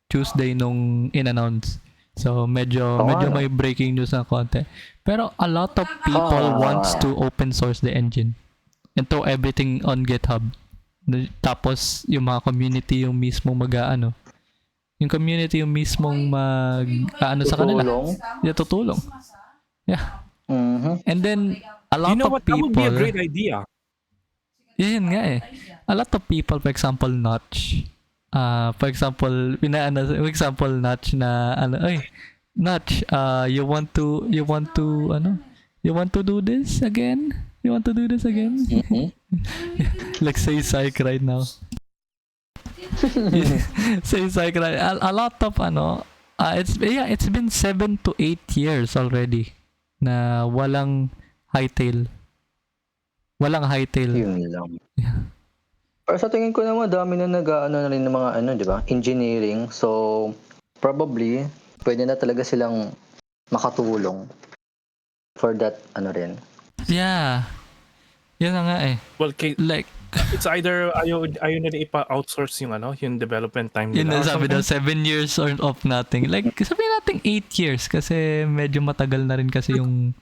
Tuesday nung in-announce. So, medyo may breaking news na konti. Pero a lot of people wants to open source the engine and throw everything on GitHub. Tapos, yung mga community yung mismong yung community yung mismong sa kanila. Tutulong. Yeah. Mhm. And then, a lot You know of what? That would be a people, great idea. yun nga eh. A lot of people, for example, Notch. For example, Notch na, Notch, you want to do this again? You want to do this again? Mhm. Like, say psych right now. Say psych right. A lot of, it's been 7 to 8 years already na walang hightail. Yun lang. Pero sa tingin ko naman, dami na nag-ano na rin ng mga di ba? Engineering. So, probably, pwede na talaga silang makatulong for that, rin. Yeah. Yun na nga eh. Well, Like, it's either ayaw nila ipa-outsource yung development time yun nila. na sabi daw, 7 years or of nothing. Like, sabihin natin 8 years kasi medyo matagal na rin kasi yung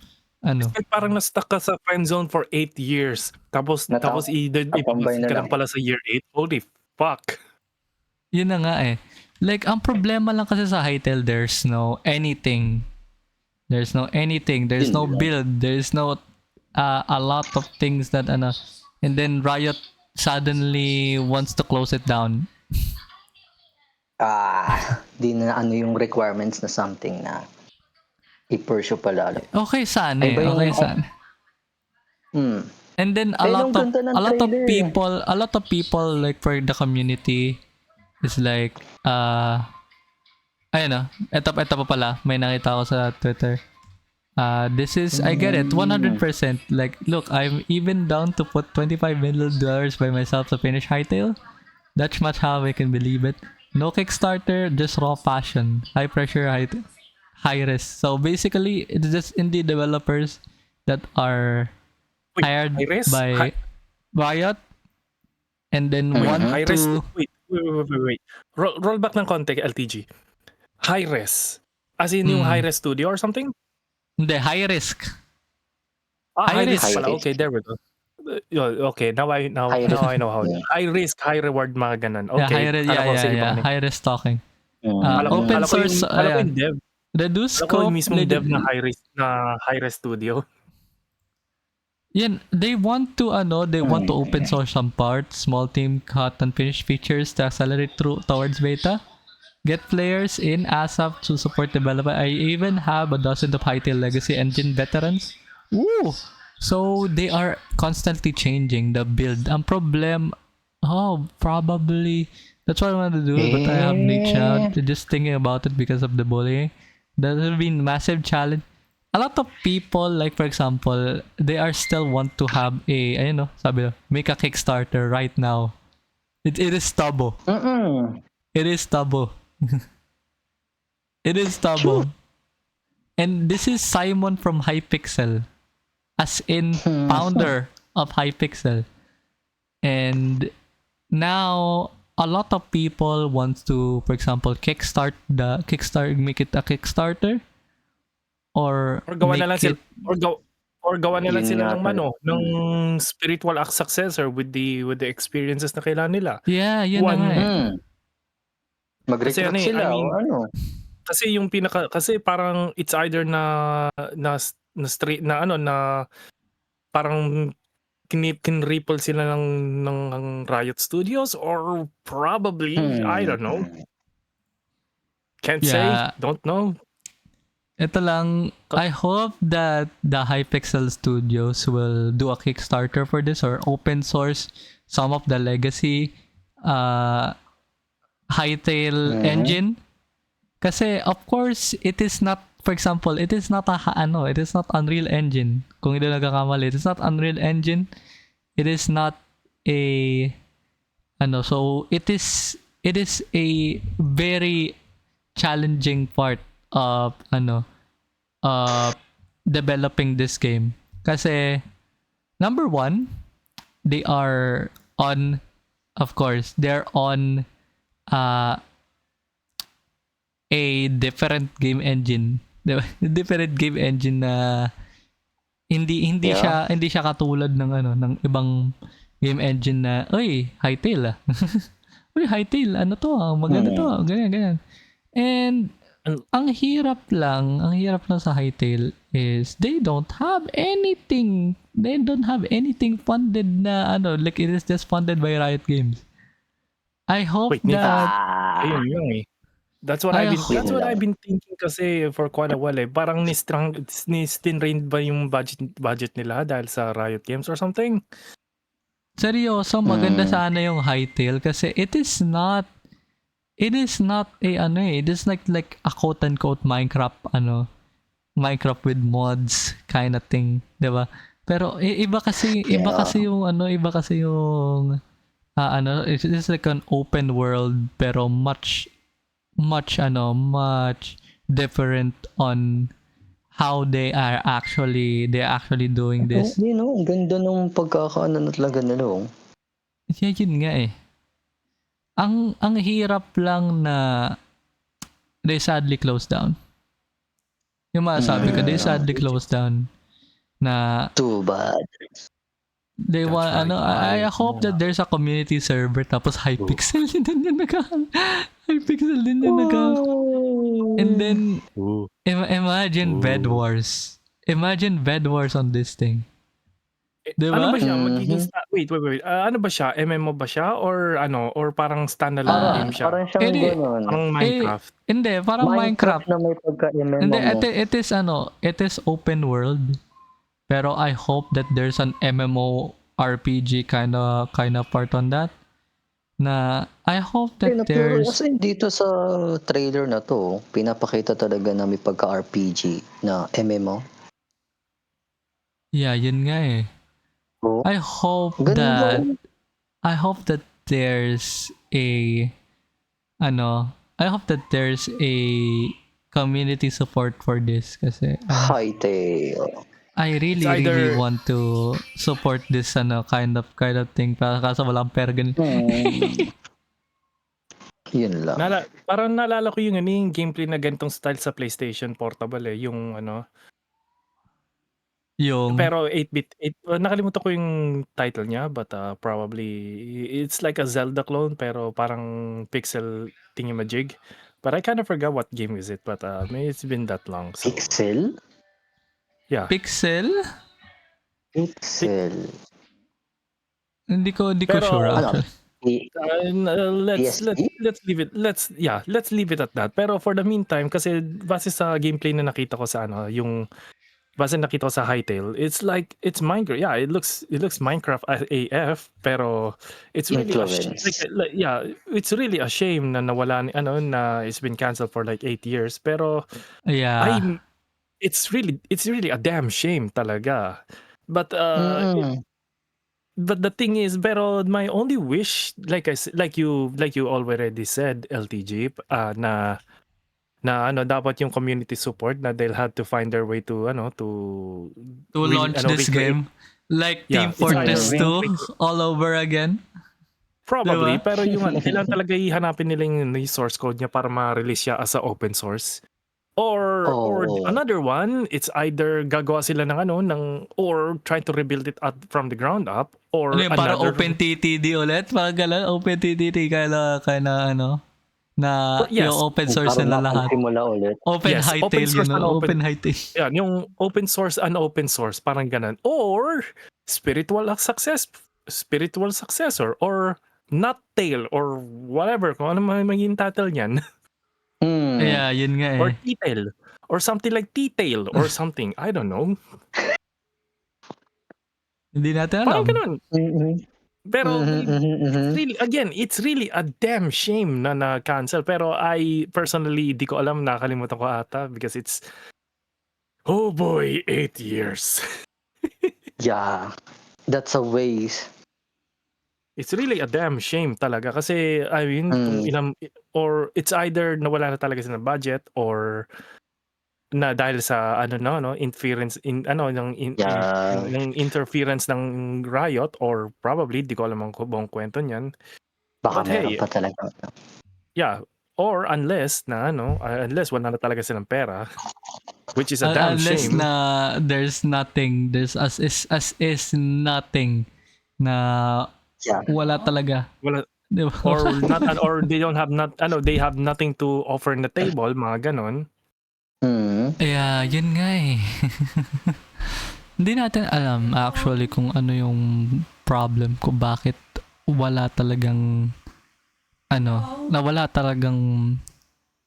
Like, parang na-stuck ka sa friend zone for 8 years. Tapos Natambay na ka lang. lang pala sa year 8. Holy fuck. Yun na nga eh. Like, ang problema lang kasi sa Hytale, there's no anything. There's no build. There's no a lot of things that and then Riot suddenly wants to close it down. Di na yung requirements na something na i-pursue palalo. Okay saan eh. Ay, ba Okay yung- saan. And then a lot of people like for the community is like ayun ito pa pala may nakita ko sa Twitter. This is I get it 100%. Like, look, I'm even down to put $25 million by myself to finish Hytale. That's much how I can believe it. No Kickstarter, just raw passion. High pressure, high risk. So basically, it's just indie developers that are Wait, hired high risk? by Riot and then want High risk. to Wait. Roll back ng konti, LTG. High risk. As in yung high risk studio or something? hindi, high risk. High risk risk. pala. Okay, there we go. Okay, now I know how. Yeah. High risk, high reward, mga ganun. Yeah, Okay. high risk talking. Alam Open ko source, yung dev. reduce Alam ko scope. yung mismong dev na high risk studio. Yan, they want to open source some parts, small team cut and finish features to accelerate towards beta. Get players in ASAP to support development. I even have a dozen of Hytale Legacy Engine veterans. Ooh! So they are constantly changing the build. Ang problem, probably that's what I want to do, but I have reached out to just thinking about it because of the bullying. That will be massive challenge. A lot of people, like for example, they are still want to have make a Kickstarter right now. It is Tabo. It is Tabo. It is Tabo. And this is Simon from Hypixel. As in founder of Hypixel. And now a lot of people want to, for example, make it a Kickstarter or Or gawa na lang make sila it or gawa na lang Yun sila nga ng talaga. ng spiritual successor with the experiences na kailangan nila. yeah, yun na One nga eh. kasi Mag-recruit ano eh, I sila mean, o ano. kasi yung kasi parang it's either na straight na ano na parang kinripple sila ng Riot Studios or probably I don't know. Can't say, Yeah, don't know. ito lang, I hope that the Hypixel Studios will do a Kickstarter for this or open source some of the legacy Hytale engine. Kasi of course, it is not, for example, it is not it is not Unreal Engine. Kung hindi nagkakamali, it is not Unreal Engine. It is not a so it is a very challenging part of developing this game. Kasi number one, they are on, of course, they're on a different game engine. Diba? Different game engine na hindi siya katulad ng ng ibang game engine na Hytale uy, Hytale, maganda to, ganyan. And ang hirap lang sa Hytale is they don't have anything funded na like it is just funded by Riot Games. I hope Wait, that ayun lang eh. That's what Ay, I've been thinking kasi for quite a while eh. Parang ni-stinrained ba yung budget nila dahil sa Riot Games or something? seryoso, maganda sana yung Hytale kasi it is not a it is like a quote unquote Minecraft with mods kind of thing, 'di ba? Pero iba kasi yung it is like an open world pero much different on how they are actually doing this. Ang ganda nung pagkakaano na talaga nila. Yeah, yun nga eh. Ang hirap lang na they sadly closed down. Yung masasabi ko, they sadly closed down na Too bad. they That's want right. I hope that there's a community server tapos Hypixel din yung Hypixel din yung and then imagine Bed Wars. Imagine Bed Wars on this thing. Diba? Ano ba siya? Magiging wait. Ano ba siya? MMO ba siya or parang standalone game siya? Parang siyang gano'n. Parang Minecraft. Hindi, parang Minecraft. na may pagka-MMO Hindi, mo. it is open world. Pero I hope that there's an MMO RPG kind of part on that. Na I hope that there's Kasi dito sa trailer na to, pinapakita talaga na may pagka-RPG na MMO. yeah, yun nga eh. Oh. I hope Ganda. that there's a community support for this kasi Hytale. I really want to support this kind of thing kaso walang pera ganun. Yun lang. Parang naalala ko yung gameplay na ganitong style sa PlayStation Portable eh, yung Yung pero 8-bit, nakalimutan ko yung title niya but probably it's like a Zelda clone pero parang pixel thingamajig. But I kind of forgot what game is it but maybe it's been that long. So Pixel? yeah. Pixel? Hindi ko Pero, sure ano, actually. let's leave it. Let's leave it at that. Pero for the meantime, kasi base sa gameplay na nakita ko sa yung base nakita ko sa Hytale, it's Minecraft. Yeah, it looks Minecraft AF, pero it's really it's really a shame na nawala na it's been canceled for like 8 years. Pero yeah. it's really a damn shame talaga. But but the thing is, pero my only wish, like you already said, LTG, na dapat yung community support na they'll have to find their way to launch this game like Team it's either Fortress 2 all over again. Probably, Diba? pero yung kailangan talaga ihanapin nila yung source code niya para ma-release siya as a open source. Or Oo. another one, it's either gagawa sila ng or try to rebuild it up from the ground up, Ano or yun, parang another. OpenTTD ulit? Parang gano'n, OpenTTD na yung Yes, open source Parang nila lahat. magsisimula ulit. Open yes, open hightail, source and open. open hightail. Yan, yung open source and open source, parang ganun. Or spiritual successor, or not tail, or whatever, kung ano man maging title niyan. Hmm. Yeah, yun nga Or eh. T-tail, or something like T-tail, or something. I don't know. Hindi natin alam. Parang ganun. Mhm. Pero Mhm, mhm, mhm. it's really a damn shame na na-cancel. Pero I personally, di ko alam, nakalimutan ko ata because it's, oh boy, 8 years. Yeah. That's a waste. It's really a damn shame talaga kasi I mean kung ilang, or it's either nawala na talaga sila ng budget, or na dahil sa interference Yeah. ng interference ng Riot, or probably di ko alam ang buong kwento niyan. Baka But meron hey, pa talaga. yeah, or unless wala na talaga silang pera, which is a damn Unless shame. na there's nothing, there's as is nothing na Yeah. wala talaga. Wala, Di ba? or not, or they don't have they have nothing to offer in the table, mga ganon. Mhm. Yeah, yun nga eh. Hindi natin alam actually kung ano yung problem, kung bakit wala talagang wala talagang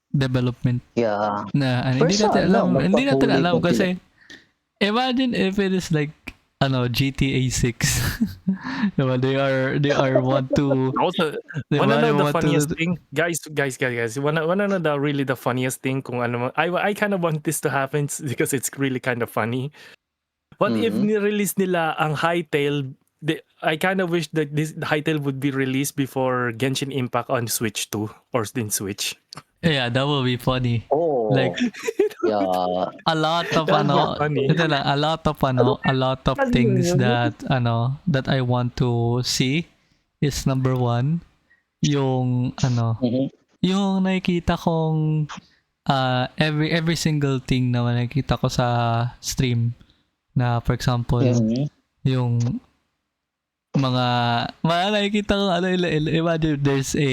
development Yeah. na hindi First natin alam, magpatuloy pa sila. kasi imagine if it is like GTA 6. Diba? They are want to Also, diba? wanna They know the want funniest to thing, guys? Wanna know the funniest thing? Kung ano, I kind of want this to happen because it's really kind of funny. What if ni-release nila ang Hytale? I kind of wish that this Hytale would be released before Genshin Impact on Switch 2 or in Switch. yeah, that will be funny. Oh. Like Yeah. a lot of That'd be funny. a lot of things that that I want to see is number one, yung Mhm. yung nakikita kong every single thing na nakikita ko sa stream, na for example Mhm. yung mga nakikita ko imagine there's a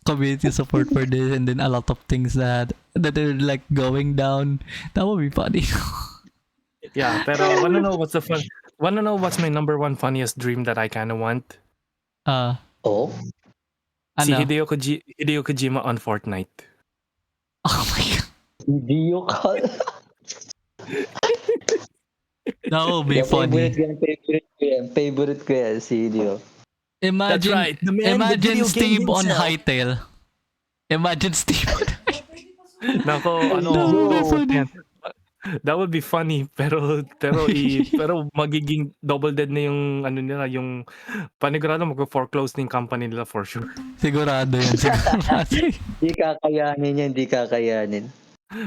community support for this, and then a lot of things that are like going down. That would be funny. Yeah, pero wanna know what's my number one funniest dream that I kind of want? Oh. Si Ano? Hideo Kojima on Fortnite. Oh my god. Video call. That would be funny. Favorite ko yan, si Hideo. That's Imagine, right, the man, the imagine video game Steve on himself. Hytale. Imagine Steve on Nako, That would be funny. yan. That would be funny, pero magiging double dead na yung nila, yung panigurado mag-foreclose ng company nila for sure. Sigurado yan. Sigurado. Di kakayanin.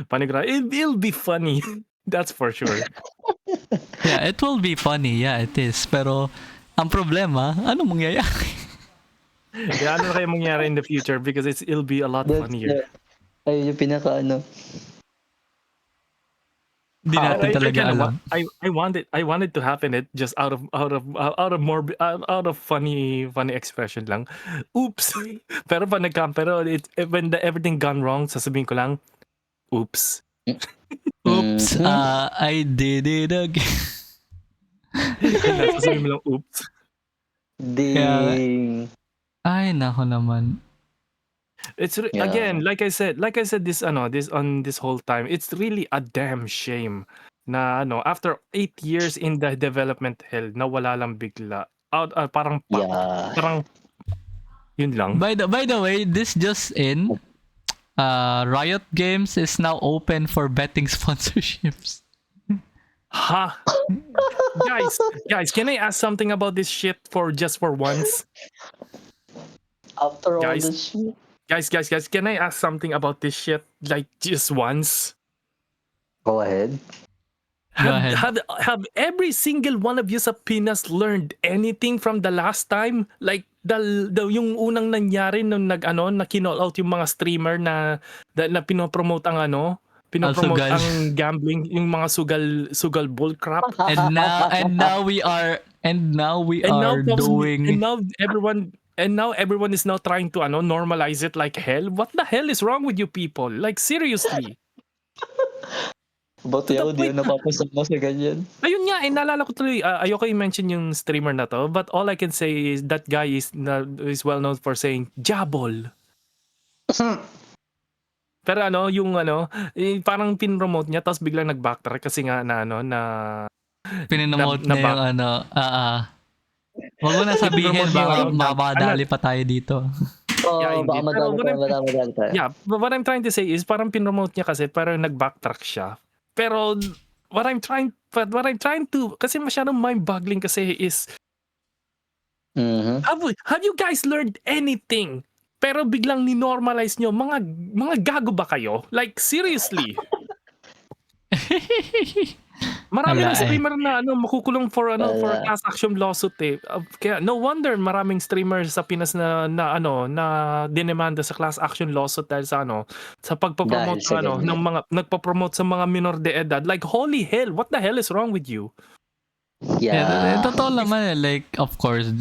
Panigurado, it'll be funny. That's for sure. Yeah, it will be funny. Yeah, it is. Pero, ang problema, ano mangyayari? Yeah, ano kaya mangyari in the future, because it'll be a lot funnier. Ay, yung pinaka Hindi natin talaga kinda alam. I wanted to happen it just out of funny expression lang. Oops. Pero pag when everything gone wrong, sasabihin ko lang, oops. Oops, I did it again. Sasabihin mo lang, oops. Ding. Ay, nako naman. It's Yeah. again, like I said this whole time, it's really a damn shame na after 8 years in the development hell, nawala lang bigla. Parang Yeah. parang yun lang. By the way, this just in, Riot Games is now open for betting sponsorships. Ha? Guys, can I ask something about this shit for once? After all Guys. this shit. Guys, can I ask something about this shit, like just once? Go ahead. ahead. Have every single one of you sa Pinas learned anything from the last time? Like yung unang nangyari nung na kinall out yung mga streamer na pinopromote ang pinopromote sugal. ang gambling, yung mga sugal bull crap. And now we are doing. And now everyone is now trying to normalize it like hell. What the hell is wrong with you people? Like seriously. Buti To the ako, di point ako napapasama sa ganyan. Ayun nga, naalala ko tuloy, ayoko i-mention yung streamer na to, but all I can say is that guy is well known for saying, Jabol. Pero parang pinromote niya, tapos biglang nag-backtrack kasi nga Pininomote niya yung Wag mo na sabihin, baka mamadali pa tayo dito. Yeah, baka madali tayo. Yeah, but what I'm trying to say is parang pinromote niya kasi pero nag-backtrack siya. Pero what I'm trying to kasi masyadong mind-boggling kasi is have you guys learned anything? Pero biglang ni-normalize nyo, mga gago ba kayo? Like seriously. Marami ng streamer na makukulong for class action lawsuit eh. Kaya no wonder maraming streamers sa Pinas na dinemanda sa class action lawsuit dahil sa pagpo-promote ng mga nagpo-promote sa mga minor de edad. Like holy hell, what the hell is wrong with you? Yeah, totoo naman eh. Like of course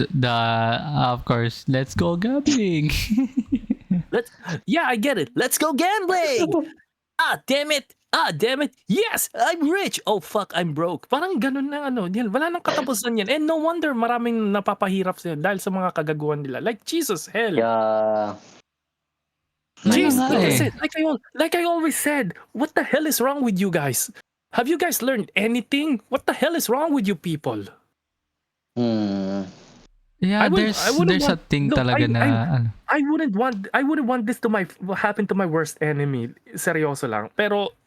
let's go gambling. I get it. Let's go gambling. Damn it. Yes, I'm rich. Oh, fuck, I'm broke. Parang ganun na wala nang katapusan yan. And no wonder maraming napapahirap sila dahil sa mga kagaguhan nila. Like, Jesus, hell. Yeah. Jesus, like I always said, what the hell is wrong with you guys? Have you guys learned anything? What the hell is wrong with you people? Yeah, there's a thing talaga na I wouldn't want this to happen to my worst enemy. Seryoso lang. Pero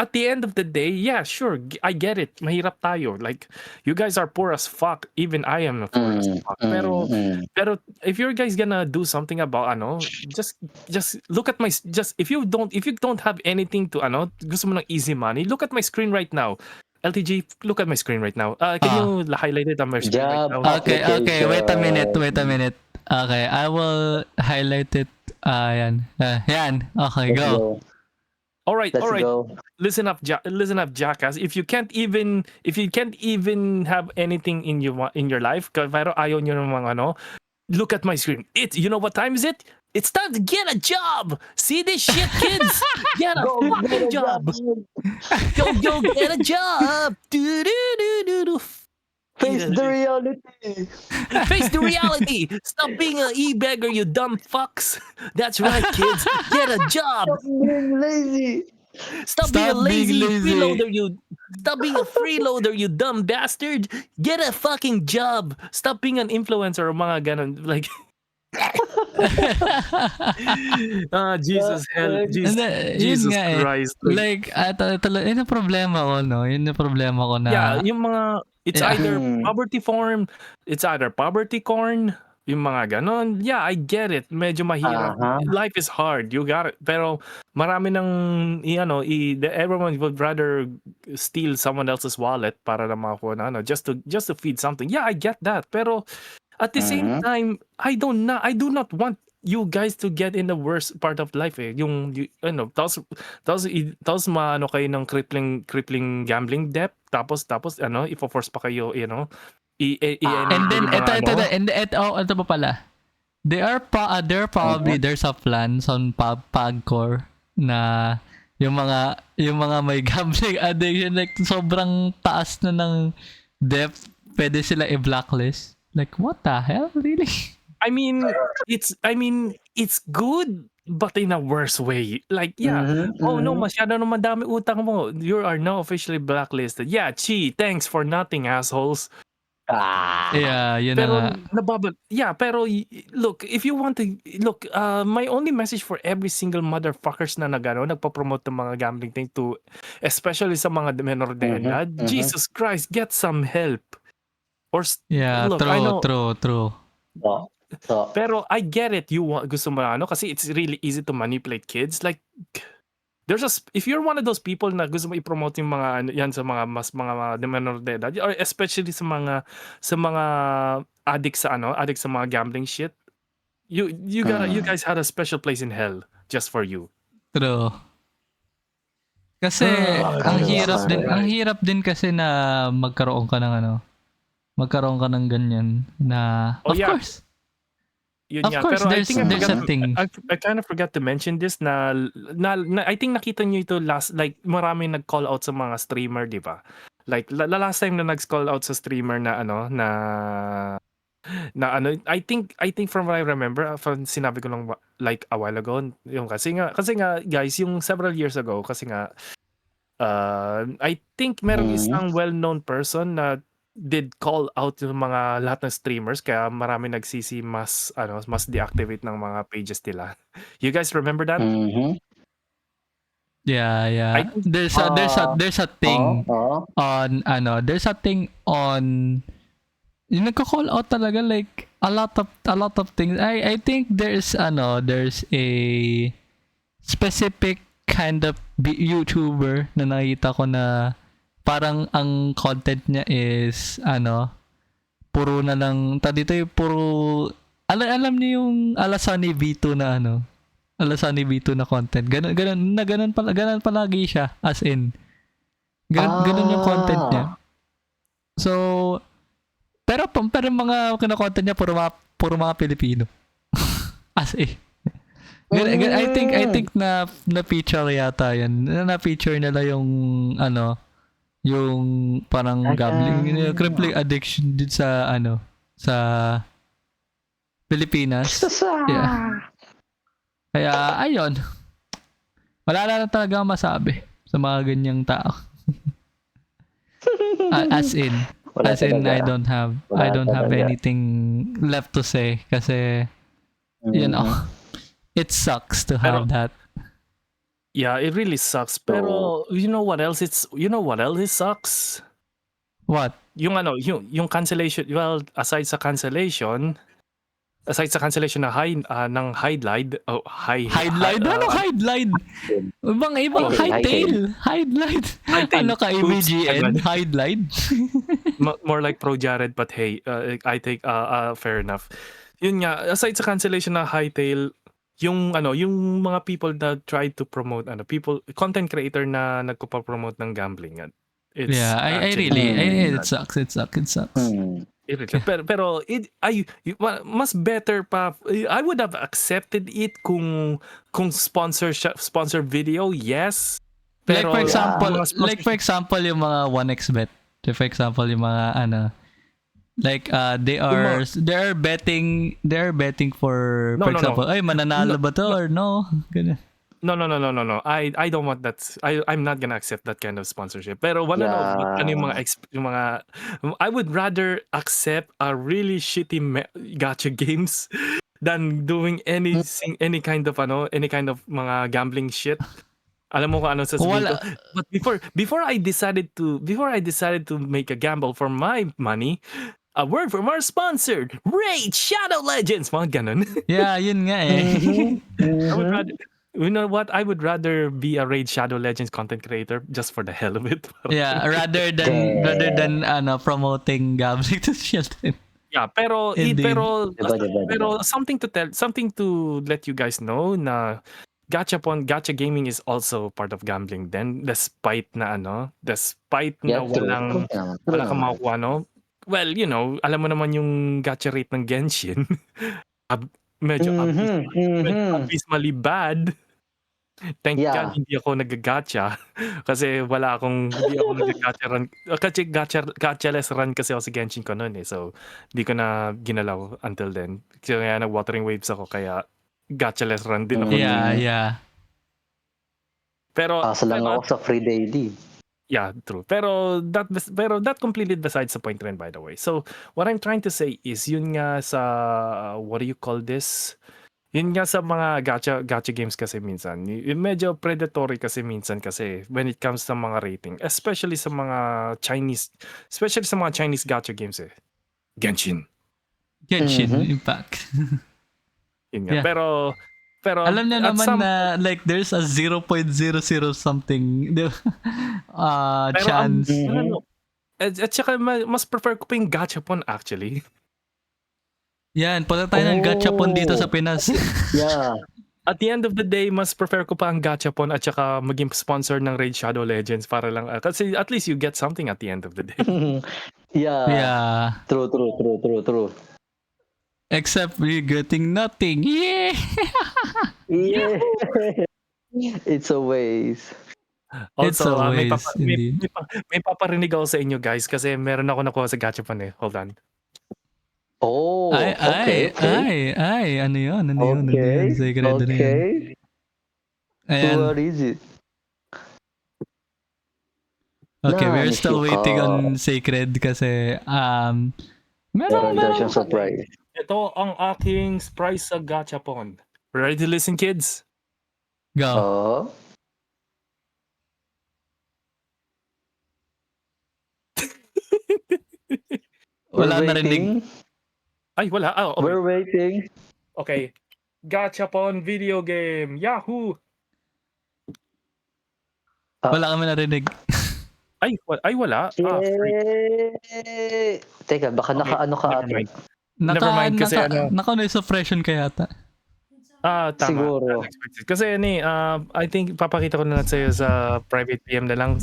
at the end of the day, yeah, sure, I get it. Mahirap tayo. Like, you guys are poor as fuck. Even I am poor as fuck. Pero if you guys gonna do something about just look at if you don't have anything to gusto mo ng easy money, look at my screen right now. LTG, look at my screen right now. Can you highlight it on my screen right now? Okay, wait a minute. Okay, I will highlight it. Yan. Yan. Okay, go. All right. Go. Listen up, jackass. If you can't even have anything in your life, pero ayaw nyo ng mga look at my screen. You know what time is it? It's time to get a job. See this shit, kids? Get a fucking job. Go get a job. Face the reality. Face the reality. Stop being an e-beggar, you dumb fucks. That's right, kids. Get a job. Stop being lazy. Stop being a lazy freeloader, you. Stop being a freeloader, you dumb bastard. Get a fucking job. Stop being an influencer or mga ganon. Like, Jesus, hell, Jesus Christ. Like, yun ang problema ko, no? Yun ang problema ko na. Yeah, yung mga, it's either poverty corn, yung mga ganon. Yeah, I get it. Medyo mahirap. Life is hard. You got it. Pero marami ng, everyone would rather steal someone else's wallet para na makakuha na, just to feed something. Yeah, I get that. Pero at the same time, I do not want you guys to get in the worst part of life eh. Tapos kayo ng crippling gambling debt, tapos ipo-force pa kayo, and then ito pa pala. There probably there's a plan on Pagcor na yung mga may gambling addiction, like sobrang taas na ng debt, pwede sila i-blacklist. Like, what the hell? Really? I mean, it's good, but in a worse way. Like, yeah. Oh no, masyado na madami utang mo. You are now officially blacklisted. Yeah, thanks for nothing, assholes. Yeah, yun pero na. Pero look, if you want to look, my only message for every single motherfuckers na nagpo-promote ng mga gambling thing to, especially sa mga menor de edad, Jesus Christ, get some help. Or yeah, look, true. Pero I get it. Gusto mo kasi it's really easy to manipulate kids. Like, if you're one of those people na gusto mo i-promote yung mga ano yan sa mga mga menor de edad, or especially sa mga addict sa mga gambling shit, you guys had a special place in hell just for you. True. Kasi ang hirap din kasi na magkaroon ka ng ganyan na Oh, of yeah. course. Yun Of nga. course, Pero I there's think a thing. I kind of forgot to mention this na I think nakita niyo ito like marami nag-call out sa mga streamer, di ba? Like last time na nag-call out sa streamer na I think from what I remember, from sinabi ko lang like a while ago, yung kasi nga guys, yung several years ago kasi nga I think merong isang well-known person na did call out yung mga lahat ng streamers kaya marami nagsisi mas deactivate ng mga pages nila. You guys remember that? Yeah. I think There's a thing on there's a thing on yung nagko-call out talaga like a lot of things. I think there's a specific kind of YouTuber na nakita ko na parang ang content niya is puro na lang dito yung puro alam niyo yung Alasani V2 na Alasani V2 na content. Ganun palagi siya as in. Ganun yung content niya. So pero mga kino-content niya puro mga Pilipino. As in. I think na feature yata yan. Na feature nila yung yung parang gambling, crippling addiction din sa sa Pilipinas. Yeah. Kaya ayun. Wala na talaga masabi sa mga ganyang tao. As in I don't have anything left to say kasi it sucks to have that. Yeah, it really sucks. Pero you know what else it sucks? What? Yung yung cancellation, well, aside sa cancellation na ng Hidelide. Hidelide? Ano Hidelide? Ibang Hightail. Hidelide. Ano ka, ABGN? Hidelide? More like Pro Jared, but hey, I think fair enough. Yun nga, aside sa cancellation na Hightail, yung mga people that try to promote content creator na nagpo-promote ng gambling. It sucks. Pero mas better pa. I would have accepted it kung sponsor video, yes. Pero for example yung mga 1xBet. For example yung mga they're betting for example, ay mananalo ba to or no? Ganun. No. I don't want that. I'm not gonna accept that kind of sponsorship. Pero yung mga I would rather accept a really shitty gacha games than doing any kind of mga gambling shit. Alam mo kung ano sasabihin ko. But before I decided to make a gamble for my money, a word from our sponsor, Raid Shadow Legends, mga ganun. Yeah, yun nga eh. You know what? I would rather be a Raid Shadow Legends content creator just for the hell of it. Yeah, rather than promoting gambling to children. Yeah, pero something to let you guys know na gacha gaming is also part of gambling then, despite na walang kang makukuha, well, alam mo naman yung gacha rate ng Genshin. Medyo abysmally bad. Thank God hindi ako nag-gacha kasi hindi ako nag-gacha run. Kasi gacha-less run kasi ako sa Genshin ko noon eh. So, hindi ko na ginalaw until then. Kaya nag-Wuthering Waves ako kaya gacha-less run din ako. Yeah. Pero lang ako sa free daily. Yeah, true. Pero that completely besides the point rin, by the way. So, what I'm trying to say is yun nga sa what do you call this? Yun nga sa mga gacha games kasi minsan, medyo predatory kasi minsan kasi when it comes sa mga rating, especially sa mga Chinese gacha games eh. Genshin Impact. Yun nga. Yeah. Pero Pero Alam niya at naman some na like there's a 0.00 something di ba? pero Chance. ano, at saka mas prefer ko pa yung gachapon actually. Yan, punta tayo ng gachapon dito sa Oh, Pinas. yeah. At the end of the day, mas prefer ko pa ang gachapon at saka maging sponsor ng Raid Shadow Legends para lang kasi at least you get something at the end of the day. Yeah. Yeah. True. Except we're getting nothing. Yeah. Yeah. It's a waste. It's Also, a may, waste, indeed. may paparinig ako sa inyo guys kasi meron ako nakuha sa gachapon eh. Hold on. Oh, Ay, okay. ano yun? Sacred, ano yun? Okay. Ayan. What is it? Okay, Na, we're miss still you waiting ka. on Sacred kasi Meron daw siyang surprise. Ito ang aking surprise sa gachapon. Ready to listen, kids? go. Oh. Wala narinig. Ay, wala. Ah, okay. We're waiting. Okay. Gachapon video game. Yahoo! Wala kami narinig. Ay, wala. Ah, freak. Yay! Teka, baka Okay, nakaano ka never ate. mind. Never mind, kasi ano- Naka-suppression kaya ata. Tama. Siguro. Unexpected. Kasi I think papakita ko na lang sa'yo sa private PM na lang.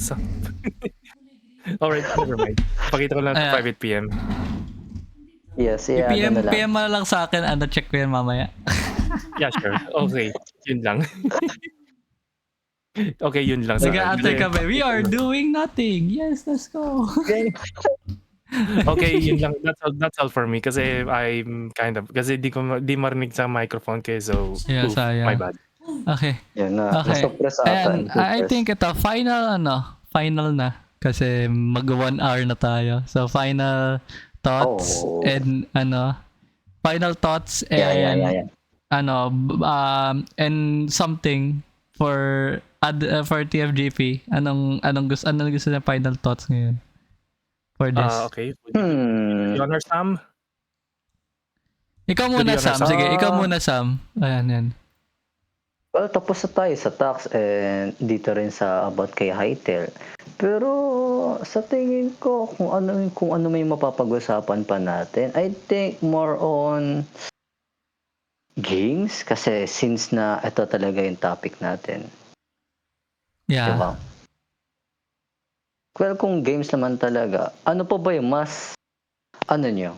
Alright, never mind. Papakita ko na lang sa Ayan. private PM. Yes, yeah, PM, ano na lang. PM mo na lang sa akin. Check ko yan mamaya. Yeah, sure. Okay, yun lang. Okay, yun lang. Sige, Kasi- ate kami. We are doing nothing. Yes, let's go. Okay, yun lang. That's all for me. Kasi I'm kind of, kasi di marinig sa microphone kayo. So, Yeah, sayang. my bad. Okay. Yan na. Okay. Na-suppress ata. And I think ito, final na. Kasi mag 1 hour na tayo. So, final thoughts Oh. and final thoughts Yeah. and and something for TFGP. Anong gusto na final thoughts ngayon for this? Okay. Hmm. You honor Sam? Ikaw muna, Juliana, Sam. Sige, ikaw muna, Sam. Ayan. Well, tapos na tayo sa tax and dito rin sa about kay Hytel. Pero sa tingin ko kung ano may mapapag-usapan pa natin, I think more on games kasi since na ito talaga yung topic natin. Yeah. Diba? Well, kung games naman talaga, ano pa ba yung mas nyo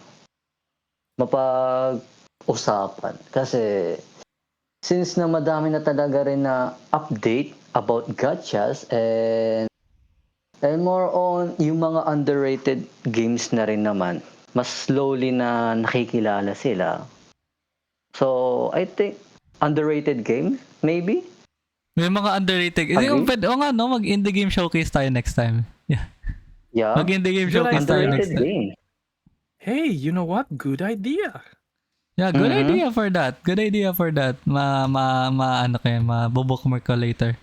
mapag-usapan? Kasi since na madami na talaga rin na update about gachas and more on yung mga underrated games na rin naman, mas slowly na nakikilala sila. So, I think underrated game, maybe? May mga underrated. Mag-indie game showcase tayo next time. Yeah. Yeah. Mag-indie game showcase tayo next Underrated time. game. Hey, you know what? Good idea. Yeah, good idea for that. Good idea for that. Mabobookmark ko later.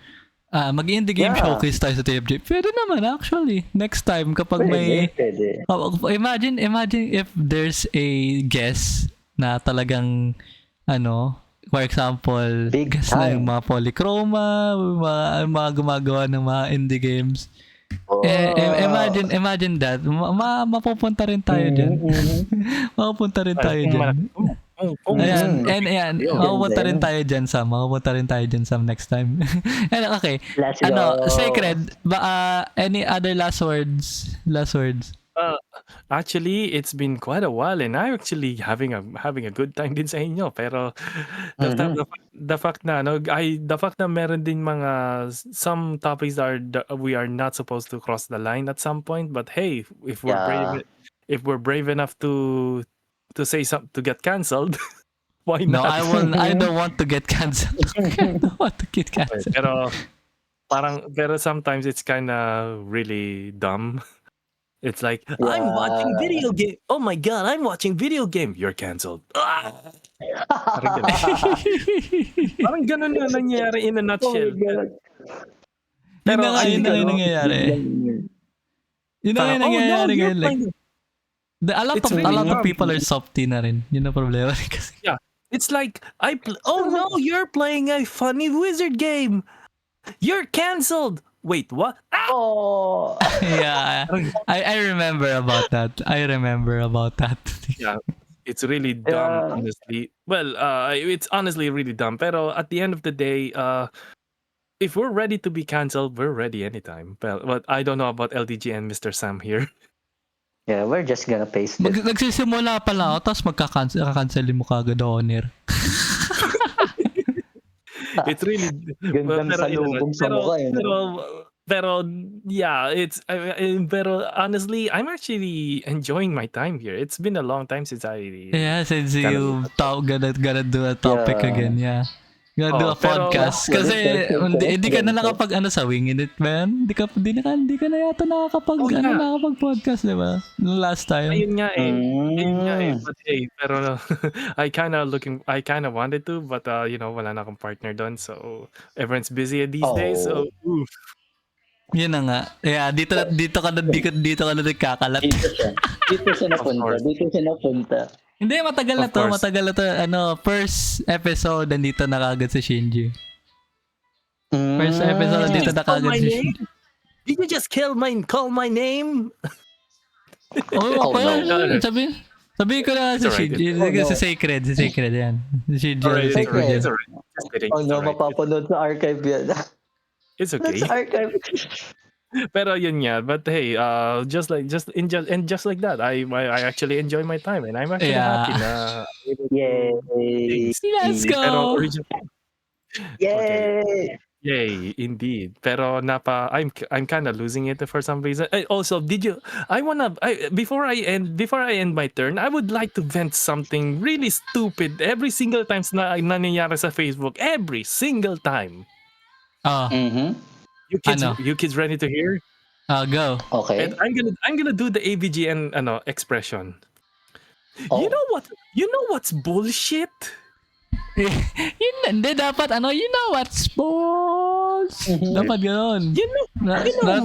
Mag-indie game Yeah. showcase tayo sa TFG. Pwede naman actually. Next time kapag may Pwede. imagine if there's a guest na talagang for example, Big guest na yung time. mga Polychroma, mga gumagawa ng mga indie games. Oh. Imagine that. Mapupunta rin tayo dyan. Mapupunta rin tayo dyan. Ayan, and mapupunta rin tayo dyan, Sam. Mapupunta rin tayo dyan, Sam, next time. And okay. Let's go. Sacred, any other last words? Actually, it's been quite a while and I'm actually having a good time din sa inyo. Pero the fact na meron din mga some topics that we are not supposed to cross the line at some point. But hey, if we're brave enough to say something to get cancelled, why No, not? I don't want to get cancelled. I don't want to get cancelled. Pero sometimes it's kind of really dumb. It's like, I'm watching video game. Oh my god, I'm watching video game. You're cancelled. Ah! Parang ganun na nangyayari in a nutshell. Yun na yung nangyayari. Yun na yung nangyayari ngayon. Like, a lot of people are softy na rin. Yun ang problema kasi. Yeah. It's like oh no, you're playing a funny wizard game. You're canceled. Wait, what? Oh. Yeah, I remember about that. Yeah, it's really dumb, Yeah. honestly. Well, it's honestly really dumb. Pero at the end of the day, if we're ready to be canceled, we're ready anytime. But I don't know about LDG and Mr. Sam here. Yeah, we're just gonna paste it. Nagsisimula pa lang ako, tapos kakancel mo kagad ako on air. It's really Gandang salubong sa mukha eh. pero yeah, pero honestly, I'm actually enjoying my time here. It's been a long time since Yeah, since you gonna do a topic Yeah. again, yeah. Gonna do a pero- podcast. Yeah, Kasi hindi ka na ganito. nakapag sa Winging It, man. Hindi ka na yata nakakapag Oo nga. nakapag-podcast, di ba? Last time. Ayun nga eh. Ayun nga eh. Mm. But hey, pero I kind of wanted to, but wala na akong partner doon. So everyone's busy these days. So oof. Yun na nga. Yeah, dito ka na nagkakalat. Dito siya napunta. Hindi, matagal na Of course. to. First episode, nandito na kagad si Shinji. First episode, nandito na Call kagad my si name? Shinji. Did you just call my name? Oh, Oh, no. sabihin ko na si It's alright. Shinji. Oh, no. Si Sacred yan. Si Shinji, Alright, si it's Sacred alright. yan. It's alright. Just kidding. Oh It's no, alright. mapapanood sa archive yan. It's okay. Sa archive. Pero yun nga, but hey, just like that, I actually enjoy my time and I'm actually Yeah. happy na. Yay! Let's go! Pero Yay! yay, indeed. Pero I'm kind of losing it for some reason. Also, before I end my turn, I would like to vent something really stupid every single time na nangyayari sa Facebook. Every single time. Oh, You kids ready to hear? go. Okay. And I'm gonna do the ABGN expression. Oh. You know what's bullshit? Hindi, dapat you know what's balls. Dapat gano'n. You know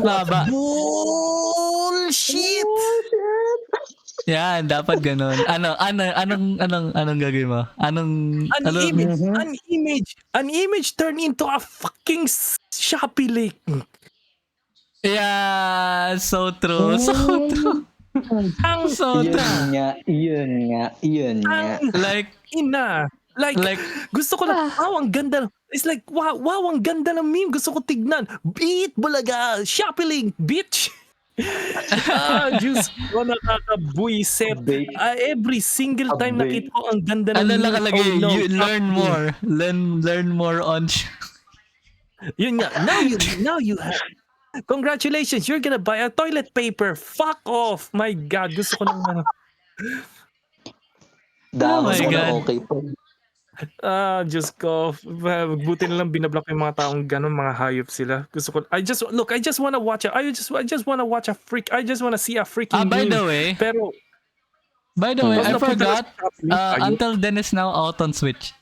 Baba. bullshit. Yan, dapat gano'n. Anong gagawin mo? An image turned into a fucking Shopee link. Yeah, so true. So true. So true. Yun nga. Like, Like, gusto ko lang, wow, ang ganda. It's like, wow, ang ganda ng meme. Gusto ko tignan. Beat, bulaga, Shopee link, bitch. Diyos ko, nakakabuiset. Every single time nakita ko ang ganda ng meme. nakalagay, Oh, no, you learn Shopee. more. Learn more on Yun nga, now you have. Congratulations, you're gonna buy a toilet paper. Fuck off. My God, gusto ko lang Damos my ko na God. okay po. Diyos ko. Buti na lang binablock yung mga taong ganun, mga hayop sila. Gusto ko, I just wanna watch I just wanna watch a freak. I just wanna see a freaking by meme. the way, Pero, I Tapos forgot, napunta na- Until Then is now out on Switch.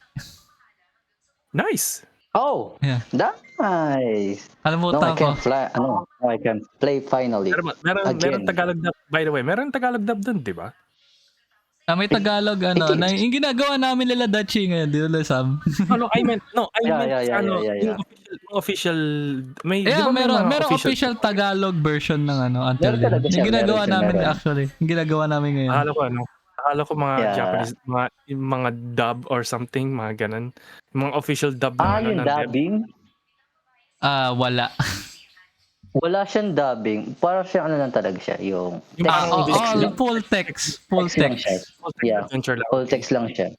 nice. Oh, Yeah. nice. No, Kalimutan ko. I can play finally. Meron Again. Tagalog dub. By the way, meron Tagalog dub dun, di ba? May Tagalog, yung ginagawa namin nila Dachi ngayon, di ba, Sam? I meant Yeah. yung official, may, di Yeah, ba may mga merong official Tagalog version ng Until Meron Then. talaga siya, Yung ginagawa meron. namin actually. Yung ginagawa namin ngayon. Akala ko mga Yeah. Japanese, mga dub or something, mga ganun. Mga official dub na Yung ng dub. dubbing? Wala. Wala siyang dubbing. Parang siya lang talaga siya. Yung Yung text. Full text. Full Lang siya. text. Yeah. Adventure lang. Full text lang siya.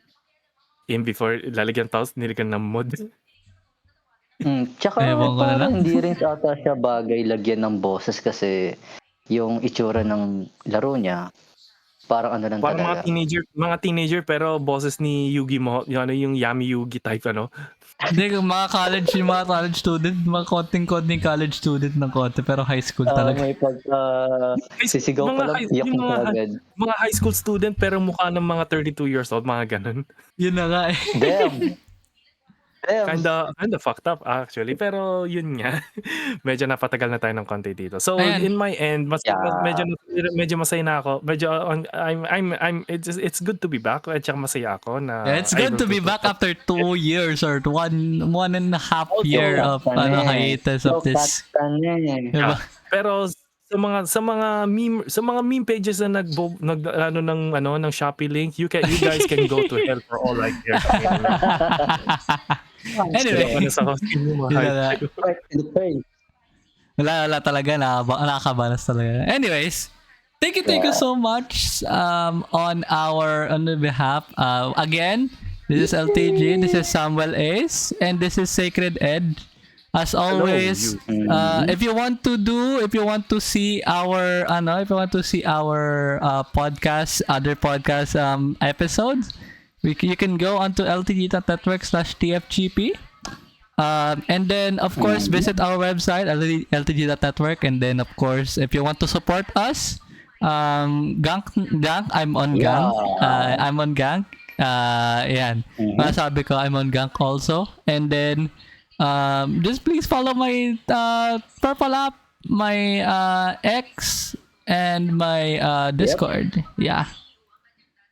Even before, lalagyan tapos nilagyan ng mod. Tsaka Ewan ko na lang. parang hindi rin ata siya bagay lagyan ng boses kasi yung itsura ng laro niya parang lang Parang talaga. mga teenager pero boses ni Yugi mo, yung Yami Yugi type Hindi, mga college student, mga konting college student ng konti, pero high school talaga. May sisigaw pa lang, iyak mo agad. Mga high school student pero mukha ng mga 32 years old, mga ganun. Yun na nga eh. Damn. Kinda fucked up actually, pero yun nga, medyo napatagal na tayo ng konti dito. So Ayan. in my end, Yeah. medyo masaya na ako. Medyo it's good to be back at saka masaya ako na Yeah, it's good to be back after 2 years or 1.5 year of hiatus of this. Diba? Pero sa mga meme pages na ng Shopee link, you guys can go to hell for all I care. Anyway, wala talaga, nakakabalas talaga. Anyways, thank you so much on the behalf. Again, this is LTG, this is Samuel Ace, and this is Sacred Ed. As always, if you want to see our podcast, other podcast episodes, you can go onto ltg.network/tfgp. And then of course visit our website ltg.network, and then of course if you want to support us, Gank, I'm on Gank. I'm on Gank. Yan. Masabi ko, I'm on Gank also. And then just please follow my Purple app, my X, and my Discord. Yeah.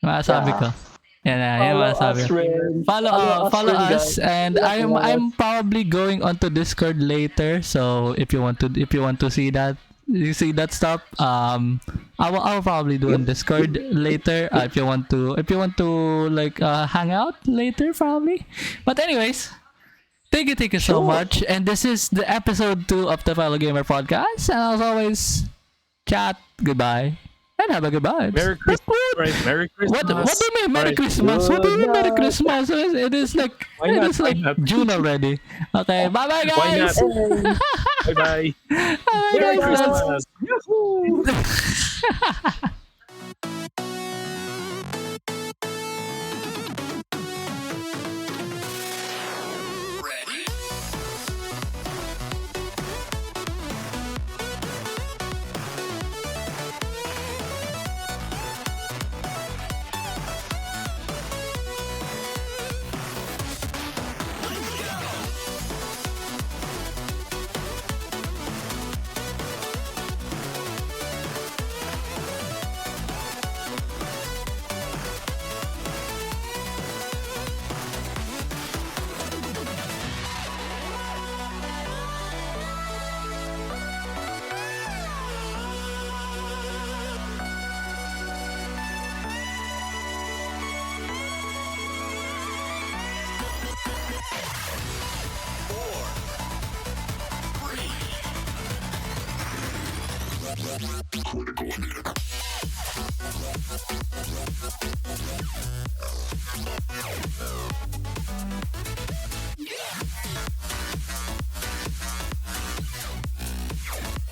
Masabi ko. Yan masabi ko. Follow us, and I'm probably going onto Discord later. So if you want to see that, stuff, I'll probably do on Discord later. If you want to like hang out later, probably. But anyways, thank you so much. And this is the episode 2 of the Fellow Gamer Podcast. And as always, chat, goodbye. And have a good vibes. Merry Christmas. Right, Merry Christmas. What do you mean Merry Christmas? What do you mean Merry Christmas? It is like June already. Okay, bye guys. Bye bye. Bye Merry guys. Christmas. Yahoo!